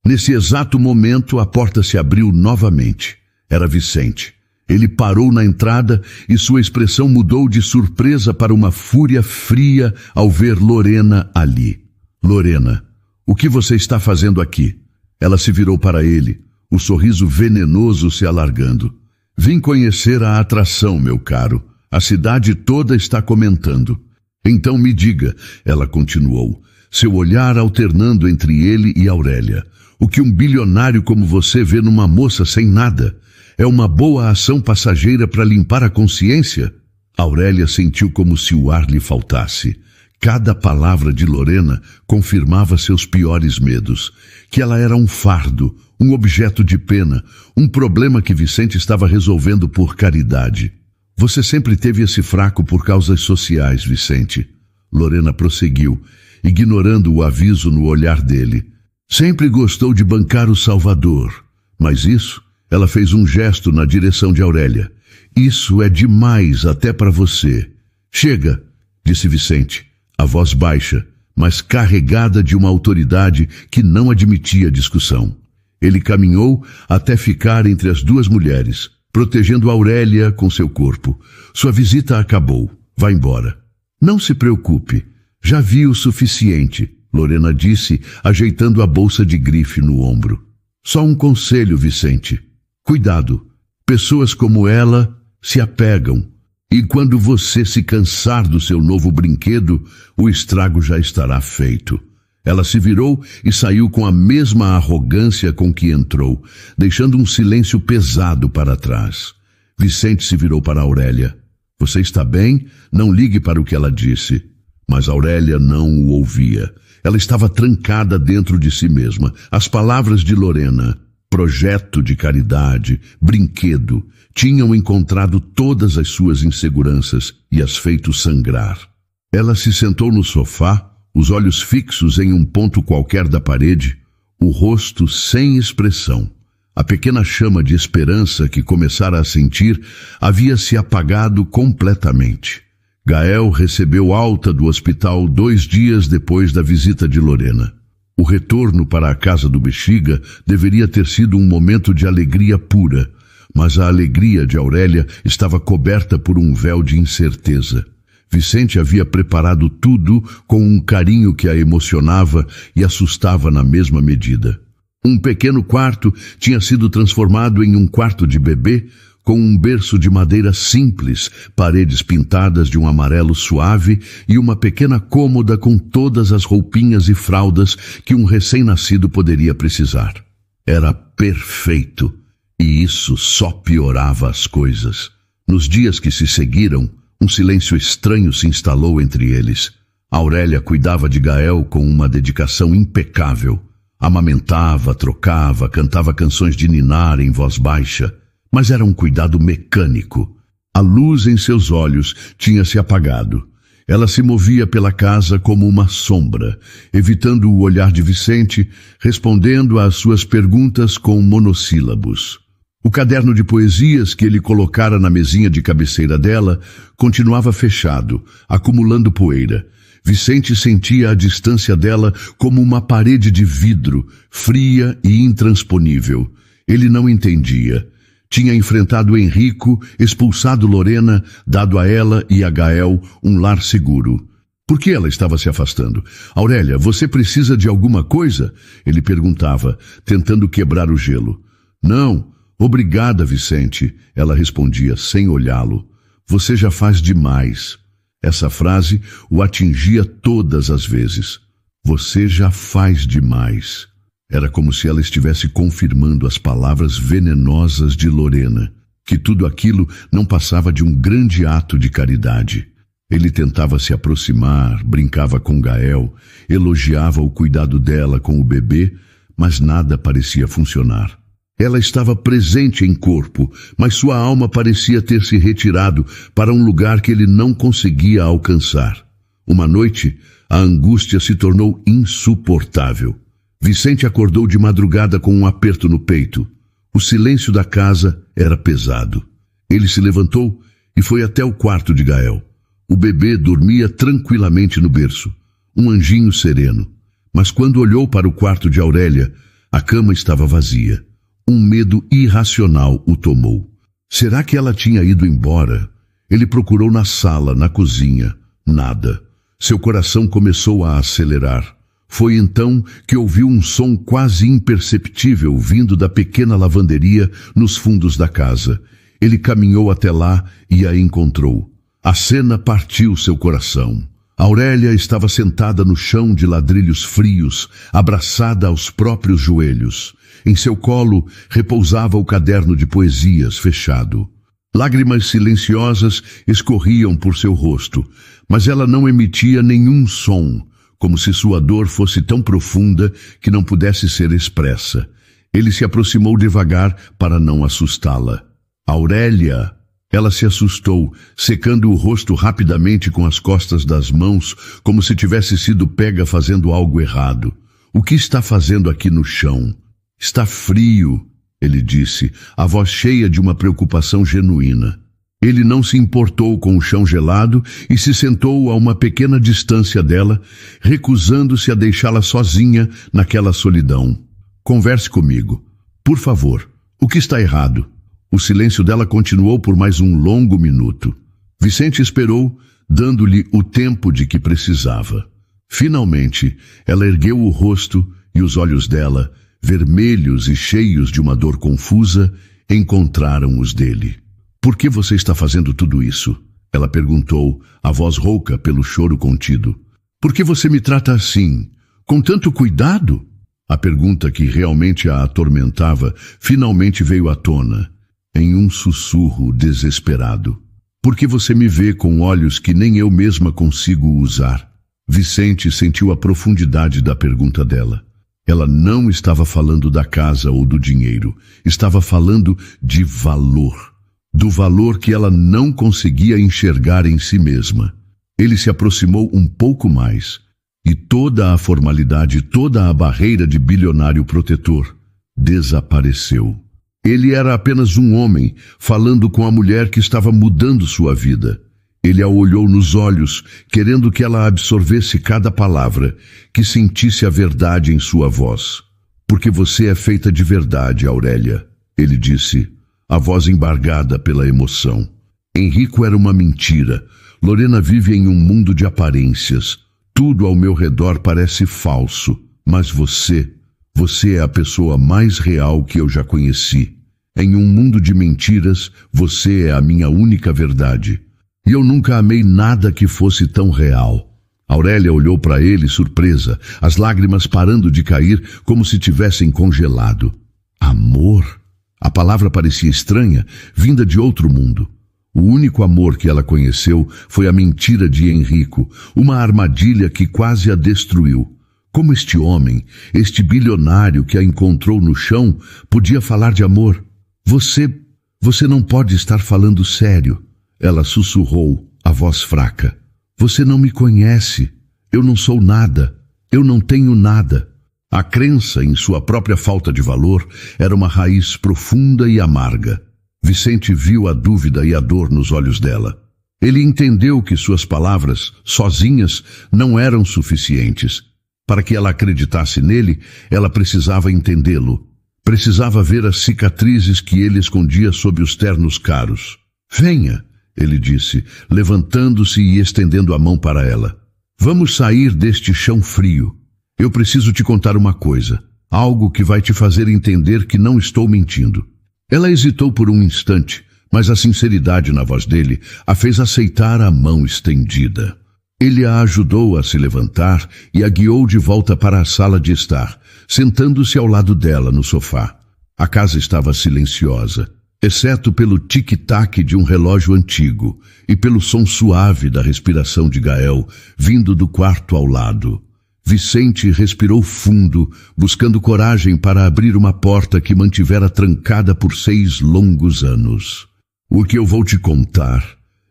Nesse exato momento, a porta se abriu novamente. Era Vicente. Ele parou na entrada e sua expressão mudou de surpresa para uma fúria fria ao ver Lorena ali. Lorena, o que você está fazendo aqui? Ela se virou para ele, o sorriso venenoso se alargando. Vim conhecer a atração, meu caro. A cidade toda está comentando. Então me diga, ela continuou, seu olhar alternando entre ele e Aurélia. O que um bilionário como você vê numa moça sem nada? É uma boa ação passageira para limpar a consciência? Aurélia sentiu como se o ar lhe faltasse. Cada palavra de Lorena confirmava seus piores medos, que ela era um fardo, um objeto de pena, um problema que Vicente estava resolvendo por caridade. Você sempre teve esse fraco por causas sociais, Vicente. Lorena prosseguiu, ignorando o aviso no olhar dele. Sempre gostou de bancar o Salvador. Mas isso, ela fez um gesto na direção de Aurélia. Isso é demais até para você. Chega, disse Vicente, a voz baixa, mas carregada de uma autoridade que não admitia discussão. Ele caminhou até ficar entre as duas mulheres, protegendo Aurélia com seu corpo. Sua visita acabou. Vá embora. Não se preocupe. Já vi o suficiente, Lorena disse, ajeitando a bolsa de grife no ombro. Só um conselho, Vicente. Cuidado. Pessoas como ela se apegam. E quando você se cansar do seu novo brinquedo, o estrago já estará feito. Ela se virou e saiu com a mesma arrogância com que entrou, deixando um silêncio pesado para trás. Vicente se virou para Aurélia. Você está bem? Não ligue para o que ela disse. Mas Aurélia não o ouvia. Ela estava trancada dentro de si mesma. As palavras de Lorena, projeto de caridade, brinquedo, tinham encontrado todas as suas inseguranças e as feito sangrar. Ela se sentou no sofá, os olhos fixos em um ponto qualquer da parede, o rosto sem expressão. A pequena chama de esperança que começara a sentir havia se apagado completamente. Gael recebeu alta do hospital 2 dias depois da visita de Lorena. O retorno para a casa do Bexiga deveria ter sido um momento de alegria pura, mas a alegria de Aurélia estava coberta por um véu de incerteza. Vicente havia preparado tudo com um carinho que a emocionava e assustava na mesma medida. Um pequeno quarto tinha sido transformado em um quarto de bebê, com um berço de madeira simples, paredes pintadas de um amarelo suave e uma pequena cômoda com todas as roupinhas e fraldas que um recém-nascido poderia precisar. Era perfeito, e isso só piorava as coisas. Nos dias que se seguiram, um silêncio estranho se instalou entre eles. Aurélia cuidava de Gael com uma dedicação impecável. Amamentava, trocava, cantava canções de ninar em voz baixa, mas era um cuidado mecânico. A luz em seus olhos tinha se apagado. Ela se movia pela casa como uma sombra, evitando o olhar de Vicente, respondendo às suas perguntas com monossílabos. O caderno de poesias que ele colocara na mesinha de cabeceira dela continuava fechado, acumulando poeira. Vicente sentia a distância dela como uma parede de vidro, fria e intransponível. Ele não entendia. Tinha enfrentado Henrico, expulsado Lorena, dado a ela e a Gael um lar seguro. Por que ela estava se afastando? Aurélia, você precisa de alguma coisa? Ele perguntava, tentando quebrar o gelo. Não, obrigada, Vicente, ela respondia sem olhá-lo. Você já faz demais. Essa frase o atingia todas as vezes. Você já faz demais. Era como se ela estivesse confirmando as palavras venenosas de Lorena, que tudo aquilo não passava de um grande ato de caridade. Ele tentava se aproximar, brincava com Gael, elogiava o cuidado dela com o bebê, mas nada parecia funcionar. Ela estava presente em corpo, mas sua alma parecia ter se retirado para um lugar que ele não conseguia alcançar. Uma noite, a angústia se tornou insuportável. Vicente acordou de madrugada com um aperto no peito. O silêncio da casa era pesado. Ele se levantou e foi até o quarto de Gael. O bebê dormia tranquilamente no berço, um anjinho sereno. Mas quando olhou para o quarto de Aurélia, a cama estava vazia. Um medo irracional o tomou. Será que ela tinha ido embora? Ele procurou na sala, na cozinha. Nada. Seu coração começou a acelerar. Foi então que ouviu um som quase imperceptível vindo da pequena lavanderia nos fundos da casa. Ele caminhou até lá e a encontrou. A cena partiu seu coração. Aurélia estava sentada no chão de ladrilhos frios, abraçada aos próprios joelhos. Em seu colo repousava o caderno de poesias fechado. Lágrimas silenciosas escorriam por seu rosto, mas ela não emitia nenhum som, como se sua dor fosse tão profunda que não pudesse ser expressa. Ele se aproximou devagar para não assustá-la. Aurélia! Ela se assustou, secando o rosto rapidamente com as costas das mãos, como se tivesse sido pega fazendo algo errado. O que está fazendo aqui no chão? Está frio, ele disse, a voz cheia de uma preocupação genuína. Ele não se importou com o chão gelado e se sentou a uma pequena distância dela, recusando-se a deixá-la sozinha naquela solidão. Converse comigo. Por favor, o que está errado? O silêncio dela continuou por mais um longo minuto. Vicente esperou, dando-lhe o tempo de que precisava. Finalmente, ela ergueu o rosto e os olhos dela, vermelhos e cheios de uma dor confusa, encontraram os dele. Por que você está fazendo tudo isso? Ela perguntou, a voz rouca pelo choro contido. Por que você me trata assim? Com tanto cuidado? A pergunta que realmente a atormentava finalmente veio à tona, em um sussurro desesperado. Por que você me vê com olhos que nem eu mesma consigo usar? Vicente sentiu a profundidade da pergunta dela. Ela não estava falando da casa ou do dinheiro. Estava falando de valor. Do valor que ela não conseguia enxergar em si mesma. Ele se aproximou um pouco mais. E toda a formalidade, toda a barreira de bilionário protetor desapareceu. Ele era apenas um homem, falando com a mulher que estava mudando sua vida. Ele a olhou nos olhos, querendo que ela absorvesse cada palavra, que sentisse a verdade em sua voz. Porque você é feita de verdade, Aurélia, ele disse, a voz embargada pela emoção. Henrico era uma mentira. Lorena vive em um mundo de aparências. Tudo ao meu redor parece falso, mas você é a pessoa mais real que eu já conheci. Em um mundo de mentiras, você é a minha única verdade. E eu nunca amei nada que fosse tão real. Aurélia olhou para ele surpresa, as lágrimas parando de cair como se tivessem congelado. Amor? A palavra parecia estranha, vinda de outro mundo. O único amor que ela conheceu foi a mentira de Henrico, uma armadilha que quase a destruiu. Como este homem, este bilionário que a encontrou no chão, podia falar de amor? Você não pode estar falando sério. Ela sussurrou, a voz fraca. Você não me conhece. Eu não sou nada. Eu não tenho nada. A crença em sua própria falta de valor era uma raiz profunda e amarga. Vicente viu a dúvida e a dor nos olhos dela. Ele entendeu que suas palavras, sozinhas, não eram suficientes. Para que ela acreditasse nele, ela precisava entendê-lo. Precisava ver as cicatrizes que ele escondia sob os ternos caros. Venha, ele disse, levantando-se e estendendo a mão para ela. Vamos sair deste chão frio. Eu preciso te contar uma coisa, algo que vai te fazer entender que não estou mentindo. Ela hesitou por um instante, mas a sinceridade na voz dele a fez aceitar a mão estendida. Ele a ajudou a se levantar e a guiou de volta para a sala de estar, sentando-se ao lado dela no sofá. A casa estava silenciosa, exceto pelo tic-tac de um relógio antigo e pelo som suave da respiração de Gael, vindo do quarto ao lado. Vicente respirou fundo, buscando coragem para abrir uma porta que mantivera trancada por 6 longos anos. O que eu vou te contar,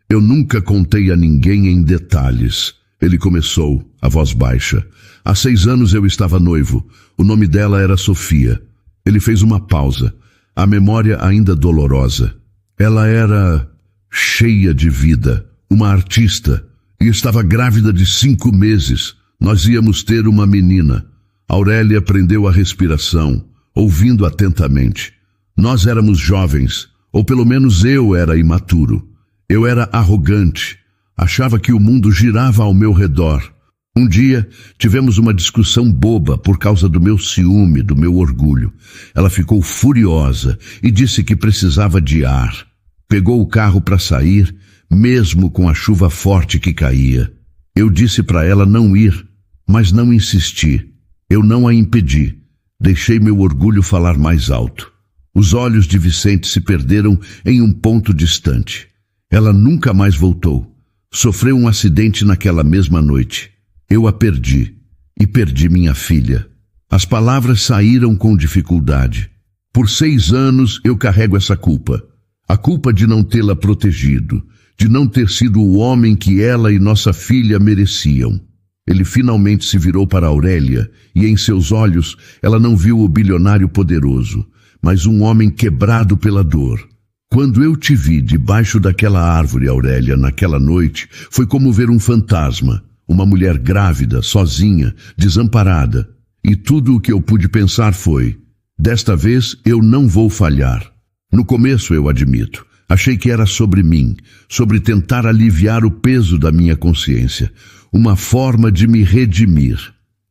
eu nunca contei a ninguém em detalhes. Ele começou, a voz baixa. Há 6 anos eu estava noivo. O nome dela era Sofia. Ele fez uma pausa, a memória ainda dolorosa. Ela era cheia de vida, uma artista, e estava grávida de 5 meses. Nós íamos ter uma menina. Aurélia prendeu a respiração, ouvindo atentamente. Nós éramos jovens, ou pelo menos eu era imaturo. Eu era arrogante, achava que o mundo girava ao meu redor. Um dia, tivemos uma discussão boba por causa do meu ciúme, do meu orgulho. Ela ficou furiosa e disse que precisava de ar. Pegou o carro para sair, mesmo com a chuva forte que caía. Eu disse para ela não ir, mas não insisti. Eu não a impedi. Deixei meu orgulho falar mais alto. Os olhos de Vicente se perderam em um ponto distante. Ela nunca mais voltou. Sofreu um acidente naquela mesma noite. Eu a perdi. E perdi minha filha. As palavras saíram com dificuldade. Por 6 anos eu carrego essa culpa. A culpa de não tê-la protegido, de não ter sido o homem que ela e nossa filha mereciam. Ele finalmente se virou para Aurélia e em seus olhos ela não viu o bilionário poderoso, mas um homem quebrado pela dor. Quando eu te vi debaixo daquela árvore, Aurélia, naquela noite, foi como ver um fantasma, uma mulher grávida, sozinha, desamparada. E tudo o que eu pude pensar foi: desta vez eu não vou falhar. No começo, eu admito, achei que era sobre mim, sobre tentar aliviar o peso da minha consciência, uma forma de me redimir.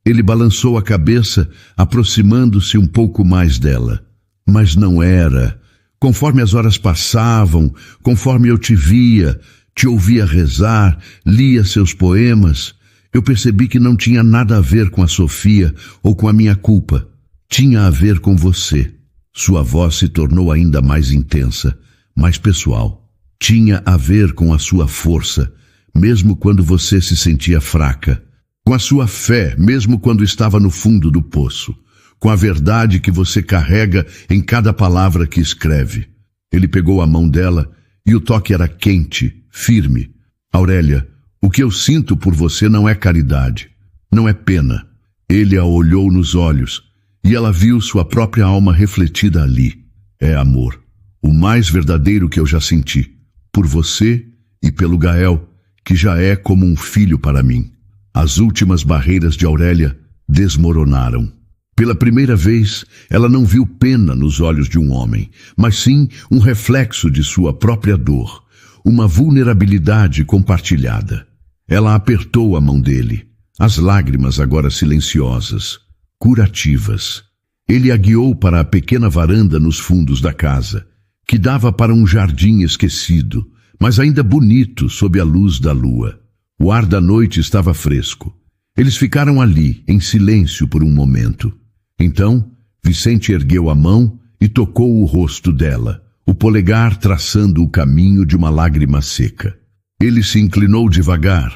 Ele balançou a cabeça, aproximando-se um pouco mais dela. Mas não era. Conforme as horas passavam, conforme eu te via, te ouvia rezar, lia seus poemas, eu percebi que não tinha nada a ver com a Sofia ou com a minha culpa. Tinha a ver com você. Sua voz se tornou ainda mais intensa, mais pessoal. Tinha a ver com a sua força, mesmo quando você se sentia fraca. Com a sua fé, mesmo quando estava no fundo do poço. Com a verdade que você carrega em cada palavra que escreve. Ele pegou a mão dela e o toque era quente, firme. Aurélia, o que eu sinto por você não é caridade, não é pena. Ele a olhou nos olhos e ela viu sua própria alma refletida ali. É amor, o mais verdadeiro que eu já senti, por você e pelo Gael, que já é como um filho para mim. As últimas barreiras de Aurélia desmoronaram. Pela primeira vez, ela não viu pena nos olhos de um homem, mas sim um reflexo de sua própria dor, uma vulnerabilidade compartilhada. Ela apertou a mão dele, as lágrimas agora silenciosas, curativas. Ele a guiou para a pequena varanda nos fundos da casa, que dava para um jardim esquecido, mas ainda bonito sob a luz da lua. O ar da noite estava fresco. Eles ficaram ali, em silêncio por um momento. Então, Vicente ergueu a mão e tocou o rosto dela, o polegar traçando o caminho de uma lágrima seca. Ele se inclinou devagar,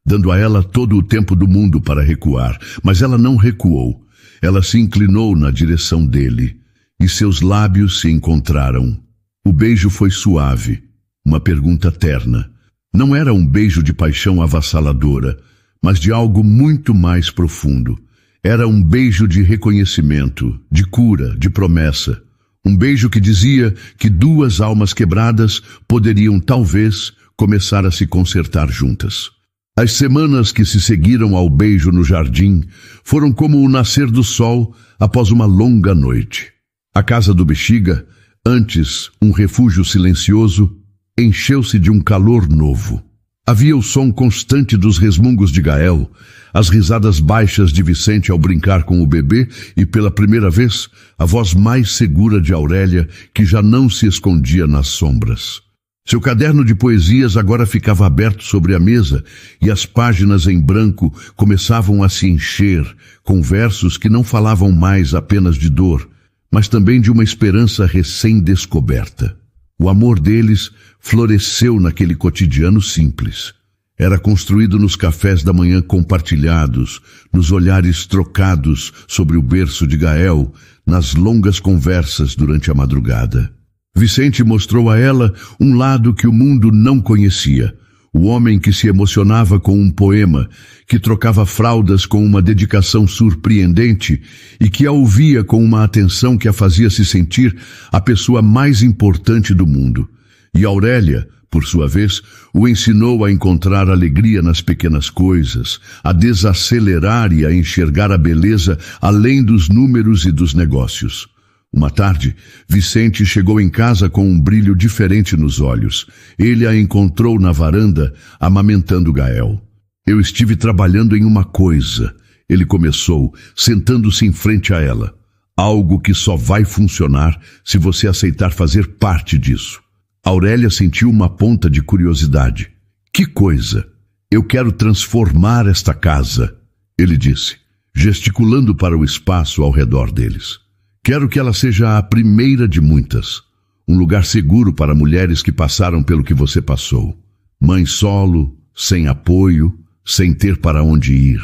dando a ela todo o tempo do mundo para recuar, mas ela não recuou. Ela se inclinou na direção dele, e seus lábios se encontraram. O beijo foi suave, uma pergunta terna. Não era um beijo de paixão avassaladora, mas de algo muito mais profundo. Era um beijo de reconhecimento, de cura, de promessa. Um beijo que dizia que 2 almas quebradas poderiam, talvez, começar a se consertar juntas. As semanas que se seguiram ao beijo no jardim foram como o nascer do sol após uma longa noite. A casa do Bexiga, antes um refúgio silencioso, encheu-se de um calor novo. Havia o som constante dos resmungos de Gael, as risadas baixas de Vicente ao brincar com o bebê e, pela primeira vez, a voz mais segura de Aurélia, que já não se escondia nas sombras. Seu caderno de poesias agora ficava aberto sobre a mesa e as páginas em branco começavam a se encher com versos que não falavam mais apenas de dor, mas também de uma esperança recém-descoberta. O amor deles floresceu naquele cotidiano simples. Era construído nos cafés da manhã compartilhados, nos olhares trocados sobre o berço de Gael, nas longas conversas durante a madrugada. Vicente mostrou a ela um lado que o mundo não conhecia. O homem que se emocionava com um poema, que trocava fraldas com uma dedicação surpreendente e que a ouvia com uma atenção que a fazia se sentir a pessoa mais importante do mundo. E Aurélia, por sua vez, o ensinou a encontrar alegria nas pequenas coisas, a desacelerar e a enxergar a beleza além dos números e dos negócios. Uma tarde, Vicente chegou em casa com um brilho diferente nos olhos. Ele a encontrou na varanda, amamentando Gael. Eu estive trabalhando em uma coisa, ele começou, sentando-se em frente a ela. Algo que só vai funcionar se você aceitar fazer parte disso. Aurélia sentiu uma ponta de curiosidade. Que coisa? Eu quero transformar esta casa, ele disse, gesticulando para o espaço ao redor deles. Quero que ela seja a primeira de muitas. Um lugar seguro para mulheres que passaram pelo que você passou. Mãe solo, sem apoio, sem ter para onde ir.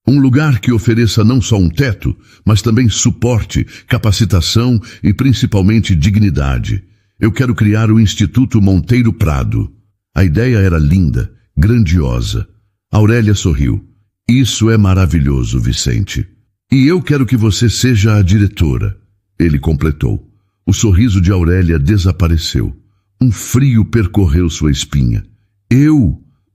Um lugar que ofereça não só um teto, mas também suporte, capacitação e principalmente dignidade. Eu quero criar o Instituto Monteiro Prado. A ideia era linda, grandiosa. Aurélia sorriu. Isso é maravilhoso, Vicente. E eu quero que você seja a diretora. Ele completou. O sorriso de Aurélia desapareceu. Um frio percorreu sua espinha.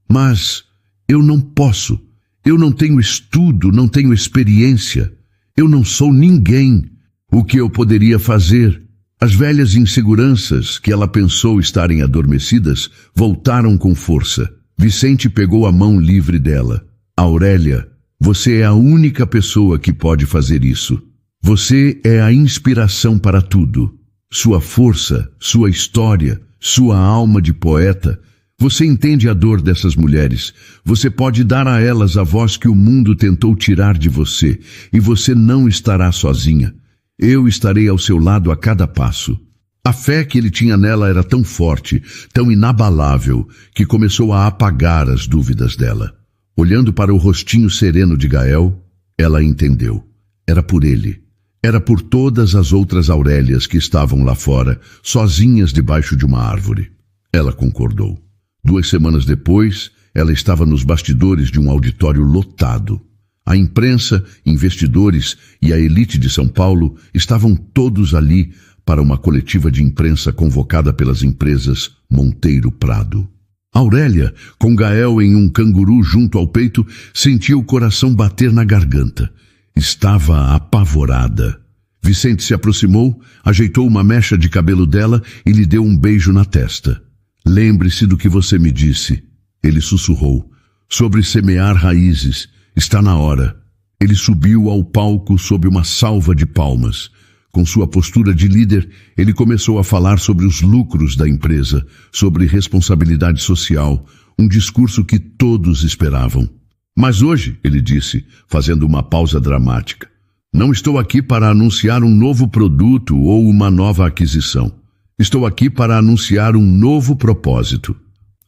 Mas eu não posso. Eu não tenho estudo, não tenho experiência. Eu não sou ninguém. O que eu poderia fazer? As velhas inseguranças, que ela pensou estarem adormecidas, voltaram com força. Vicente pegou a mão livre dela. Aurélia, você é a única pessoa que pode fazer isso. Você é a inspiração para tudo. Sua força, sua história, sua alma de poeta. Você entende a dor dessas mulheres. Você pode dar a elas a voz que o mundo tentou tirar de você. E você não estará sozinha. Eu estarei ao seu lado a cada passo. A fé que ele tinha nela era tão forte, tão inabalável, que começou a apagar as dúvidas dela. Olhando para o rostinho sereno de Gael, ela entendeu. Era por ele. Era por todas as outras Aurélias que estavam lá fora, sozinhas debaixo de uma árvore. Ela concordou. 2 semanas depois, ela estava nos bastidores de um auditório lotado. A imprensa, investidores e a elite de São Paulo estavam todos ali para uma coletiva de imprensa convocada pelas empresas Monteiro Prado. Aurélia, com Gael em um canguru junto ao peito, sentia o coração bater na garganta. Estava apavorada. Vicente se aproximou, ajeitou uma mecha de cabelo dela e lhe deu um beijo na testa. Lembre-se do que você me disse, ele sussurrou, sobre semear raízes. Está na hora. Ele subiu ao palco sob uma salva de palmas. Com sua postura de líder, ele começou a falar sobre os lucros da empresa, sobre responsabilidade social, um discurso que todos esperavam. Mas hoje, ele disse, fazendo uma pausa dramática, não estou aqui para anunciar um novo produto ou uma nova aquisição. Estou aqui para anunciar um novo propósito.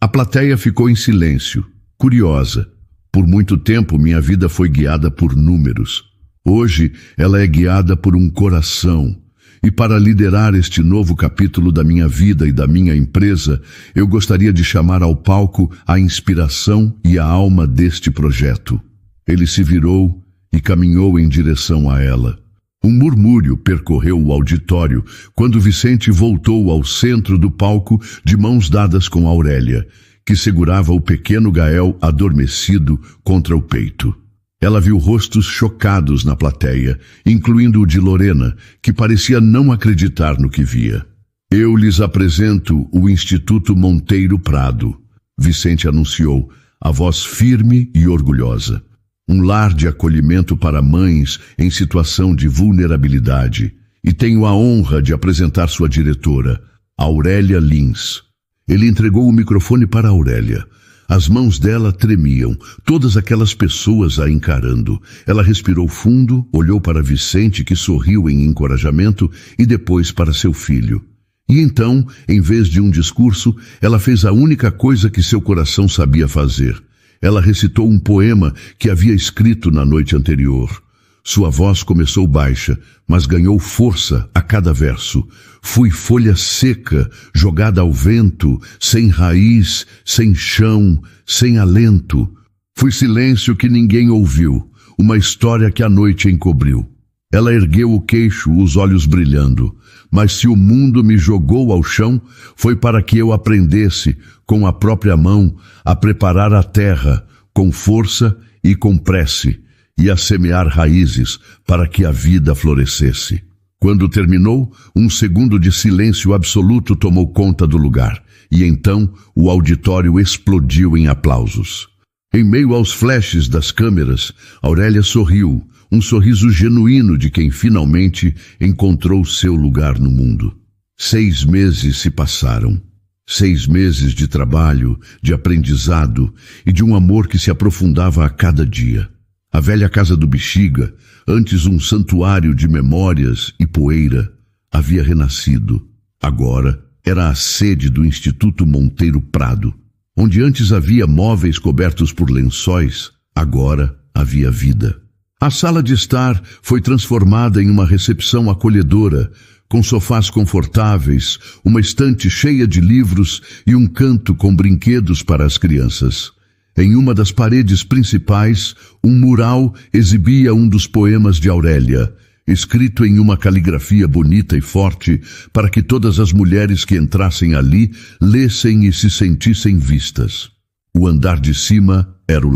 A plateia ficou em silêncio, curiosa. Por muito tempo, minha vida foi guiada por números. Hoje, ela é guiada por um coração. E para liderar este novo capítulo da minha vida e da minha empresa, eu gostaria de chamar ao palco a inspiração e a alma deste projeto. Ele se virou e caminhou em direção a ela. Um murmúrio percorreu o auditório quando Vicente voltou ao centro do palco de mãos dadas com Aurélia, que segurava o pequeno Gael adormecido contra o peito. Ela viu rostos chocados na plateia, incluindo o de Lorena, que parecia não acreditar no que via. Eu lhes apresento o Instituto Monteiro Prado, Vicente anunciou, a voz firme e orgulhosa. Um lar de acolhimento para mães em situação de vulnerabilidade. E tenho a honra de apresentar sua diretora, Aurélia Lins. Ele entregou o microfone para Aurélia. As mãos dela tremiam, todas aquelas pessoas a encarando. Ela respirou fundo, olhou para Vicente, que sorriu em encorajamento, e depois para seu filho. E então, em vez de um discurso, ela fez a única coisa que seu coração sabia fazer. Ela recitou um poema que havia escrito na noite anterior. Sua voz começou baixa, mas ganhou força a cada verso. Fui folha seca, jogada ao vento, sem raiz, sem chão, sem alento. Fui silêncio que ninguém ouviu, uma história que a noite encobriu. Ela ergueu o queixo, os olhos brilhando. Mas se o mundo me jogou ao chão, foi para que eu aprendesse, com a própria mão, a preparar a terra, com força e com prece, e a semear raízes para que a vida florescesse. Quando terminou, um segundo de silêncio absoluto tomou conta do lugar, e então o auditório explodiu em aplausos. Em meio aos flashes das câmeras, Aurélia sorriu, um sorriso genuíno de quem finalmente encontrou seu lugar no mundo. 6 meses se passaram. 6 meses de trabalho, de aprendizado e de um amor que se aprofundava a cada dia. A velha casa do Bexiga, antes um santuário de memórias e poeira, havia renascido. Agora era a sede do Instituto Monteiro Prado. Onde antes havia móveis cobertos por lençóis, agora havia vida. A sala de estar foi transformada em uma recepção acolhedora, com sofás confortáveis, uma estante cheia de livros e um canto com brinquedos para as crianças. Em uma das paredes principais, um mural exibia um dos poemas de Aurélia, escrito em uma caligrafia bonita e forte, para que todas as mulheres que entrassem ali lessem e se sentissem vistas. O andar de cima era o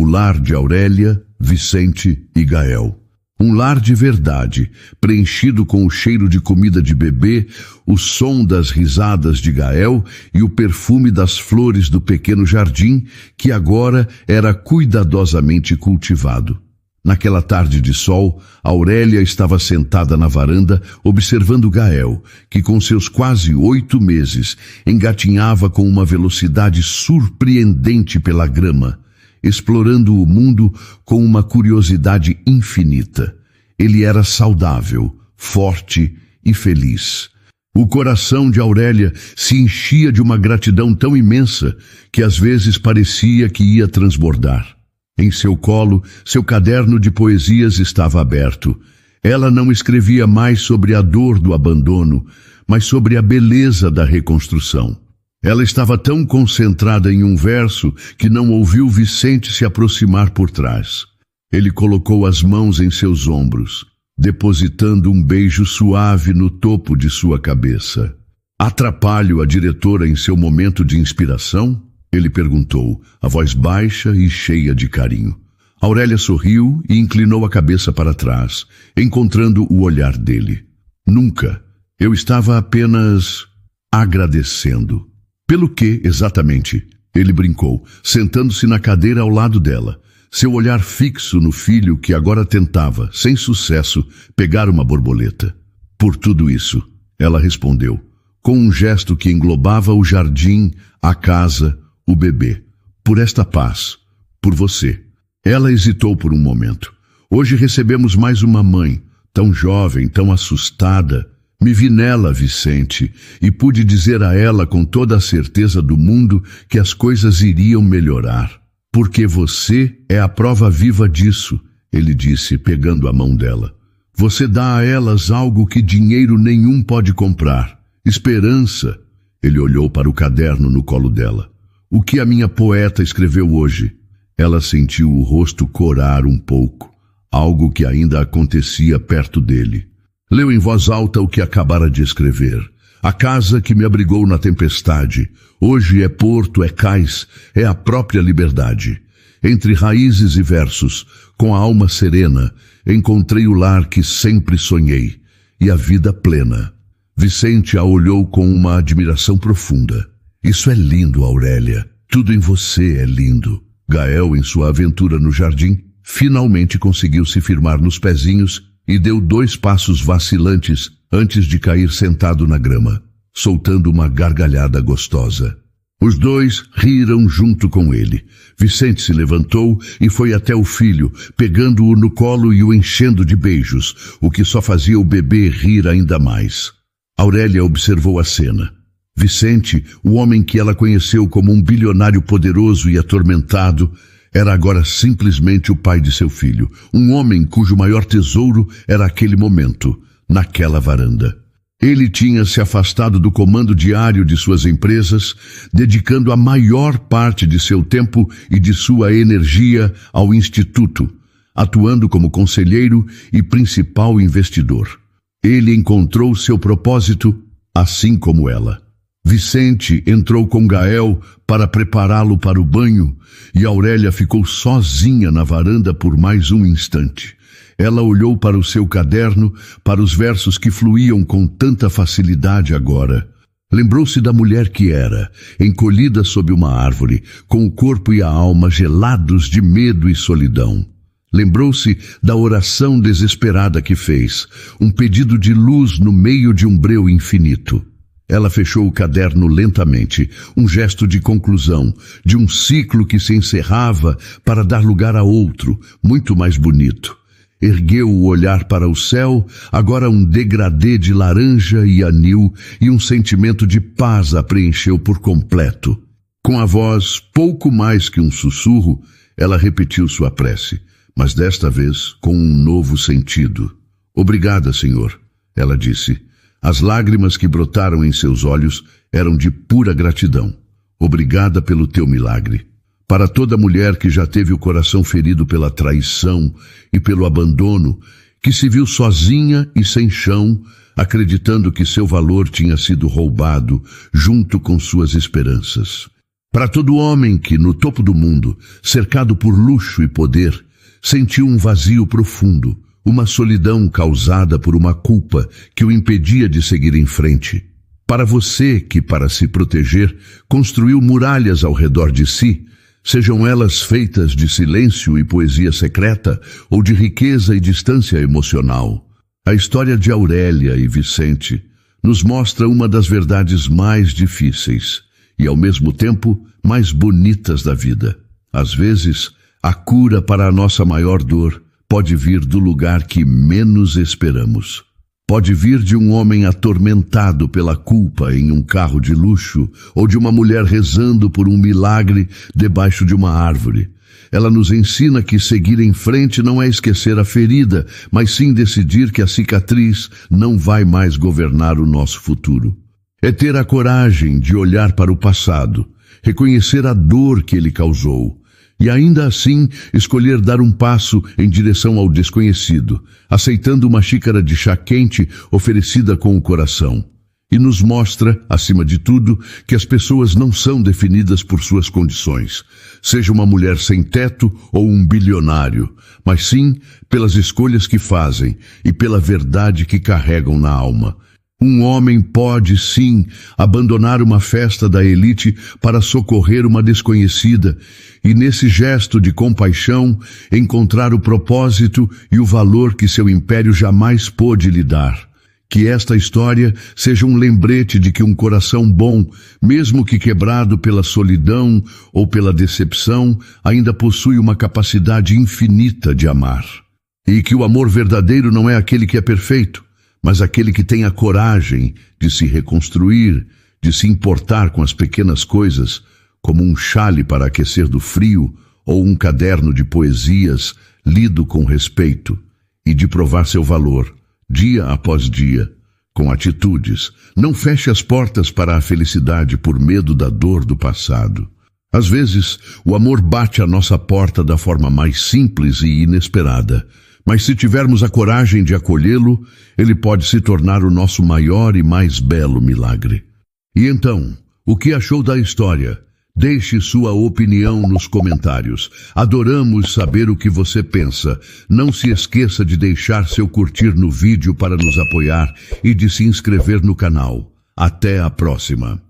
lar de Aurélia, Vicente e Gael. Um lar de verdade, preenchido com o cheiro de comida de bebê, o som das risadas de Gael e o perfume das flores do pequeno jardim, que agora era cuidadosamente cultivado. Naquela tarde de sol, Aurélia estava sentada na varanda, observando Gael, que com seus quase 8 meses, engatinhava com uma velocidade surpreendente pela grama, explorando o mundo com uma curiosidade infinita. Ele era saudável, forte e feliz. O coração de Aurélia se enchia de uma gratidão tão imensa que às vezes parecia que ia transbordar. Em seu colo, seu caderno de poesias estava aberto. Ela não escrevia mais sobre a dor do abandono, mas sobre a beleza da reconstrução. Ela estava tão concentrada em um verso que não ouviu Vicente se aproximar por trás. Ele colocou as mãos em seus ombros, depositando um beijo suave no topo de sua cabeça. "Atrapalho a diretora em seu momento de inspiração?" Ele perguntou, a voz baixa e cheia de carinho. Aurélia sorriu e inclinou a cabeça para trás, encontrando o olhar dele. "Nunca. Eu estava apenas agradecendo." "Pelo que, exatamente?" Ele brincou, sentando-se na cadeira ao lado dela, seu olhar fixo no filho que agora tentava, sem sucesso, pegar uma borboleta. "Por tudo isso," ela respondeu, com um gesto que englobava o jardim, a casa, o bebê. "Por esta paz, por você." Ela hesitou por um momento. "Hoje recebemos mais uma mãe, tão jovem, tão assustada. Me vi nela, Vicente, e pude dizer a ela com toda a certeza do mundo que as coisas iriam melhorar. Porque você é a prova viva disso," ele disse, pegando a mão dela. "Você dá a elas algo que dinheiro nenhum pode comprar. Esperança." Ele olhou para o caderno no colo dela. "O que a minha poeta escreveu hoje?" Ela sentiu o rosto corar um pouco, algo que ainda acontecia perto dele. Leu em voz alta o que acabara de escrever. "A casa que me abrigou na tempestade. Hoje é porto, é cais, é a própria liberdade. Entre raízes e versos, com a alma serena, encontrei o lar que sempre sonhei, e a vida plena." Vicente a olhou com uma admiração profunda. "Isso é lindo, Aurélia. Tudo em você é lindo." Gael, em sua aventura no jardim, finalmente conseguiu se firmar nos pezinhos e deu 2 passos vacilantes antes de cair sentado na grama, soltando uma gargalhada gostosa. Os dois riram junto com ele. Vicente se levantou e foi até o filho, pegando-o no colo e o enchendo de beijos, o que só fazia o bebê rir ainda mais. Aurélia observou a cena. Vicente, o homem que ela conheceu como um bilionário poderoso e atormentado, era agora simplesmente o pai de seu filho, um homem cujo maior tesouro era aquele momento, naquela varanda. Ele tinha se afastado do comando diário de suas empresas, dedicando a maior parte de seu tempo e de sua energia ao instituto, atuando como conselheiro e principal investidor. Ele encontrou seu propósito, assim como ela. Vicente entrou com Gael para prepará-lo para o banho e Aurélia ficou sozinha na varanda por mais um instante. Ela olhou para o seu caderno, para os versos que fluíam com tanta facilidade agora. Lembrou-se da mulher que era, encolhida sob uma árvore, com o corpo e a alma gelados de medo e solidão. Lembrou-se da oração desesperada que fez, um pedido de luz no meio de um breu infinito. Ela fechou o caderno lentamente, um gesto de conclusão, de um ciclo que se encerrava para dar lugar a outro, muito mais bonito. Ergueu o olhar para o céu, agora um degradê de laranja e anil, e um sentimento de paz a preencheu por completo. Com a voz pouco mais que um sussurro, ela repetiu sua prece, mas desta vez com um novo sentido. Obrigada, Senhor, ela disse. As lágrimas que brotaram em seus olhos eram de pura gratidão. Obrigada pelo teu milagre. Para toda mulher que já teve o coração ferido pela traição e pelo abandono, que se viu sozinha e sem chão, acreditando que seu valor tinha sido roubado junto com suas esperanças. Para todo homem que, no topo do mundo, cercado por luxo e poder, sentiu um vazio profundo, uma solidão causada por uma culpa que o impedia de seguir em frente. Para você que, para se proteger, construiu muralhas ao redor de si, sejam elas feitas de silêncio e poesia secreta ou de riqueza e distância emocional. A história de Aurélia e Vicente nos mostra uma das verdades mais difíceis e, ao mesmo tempo, mais bonitas da vida. Às vezes, a cura para a nossa maior dor pode vir do lugar que menos esperamos. Pode vir de um homem atormentado pela culpa em um carro de luxo ou de uma mulher rezando por um milagre debaixo de uma árvore. Ela nos ensina que seguir em frente não é esquecer a ferida, mas sim decidir que a cicatriz não vai mais governar o nosso futuro. É ter a coragem de olhar para o passado, reconhecer a dor que ele causou, e ainda assim escolher dar um passo em direção ao desconhecido, aceitando uma xícara de chá quente oferecida com o coração. E nos mostra, acima de tudo, que as pessoas não são definidas por suas condições, seja uma mulher sem teto ou um bilionário, mas sim pelas escolhas que fazem e pela verdade que carregam na alma. Um homem pode, sim, abandonar uma festa da elite para socorrer uma desconhecida e, nesse gesto de compaixão, encontrar o propósito e o valor que seu império jamais pôde lhe dar. Que esta história seja um lembrete de que um coração bom, mesmo que quebrado pela solidão ou pela decepção, ainda possui uma capacidade infinita de amar. E que o amor verdadeiro não é aquele que é perfeito, mas aquele que tem a coragem de se reconstruir, de se importar com as pequenas coisas, como um chale para aquecer do frio ou um caderno de poesias lido com respeito, e de provar seu valor, dia após dia, com atitudes. Não feche as portas para a felicidade por medo da dor do passado. Às vezes, o amor bate à nossa porta da forma mais simples e inesperada, mas se tivermos a coragem de acolhê-lo, ele pode se tornar o nosso maior e mais belo milagre. E então, o que achou da história? Deixe sua opinião nos comentários. Adoramos saber o que você pensa. Não se esqueça de deixar seu curtir no vídeo para nos apoiar e de se inscrever no canal. Até a próxima!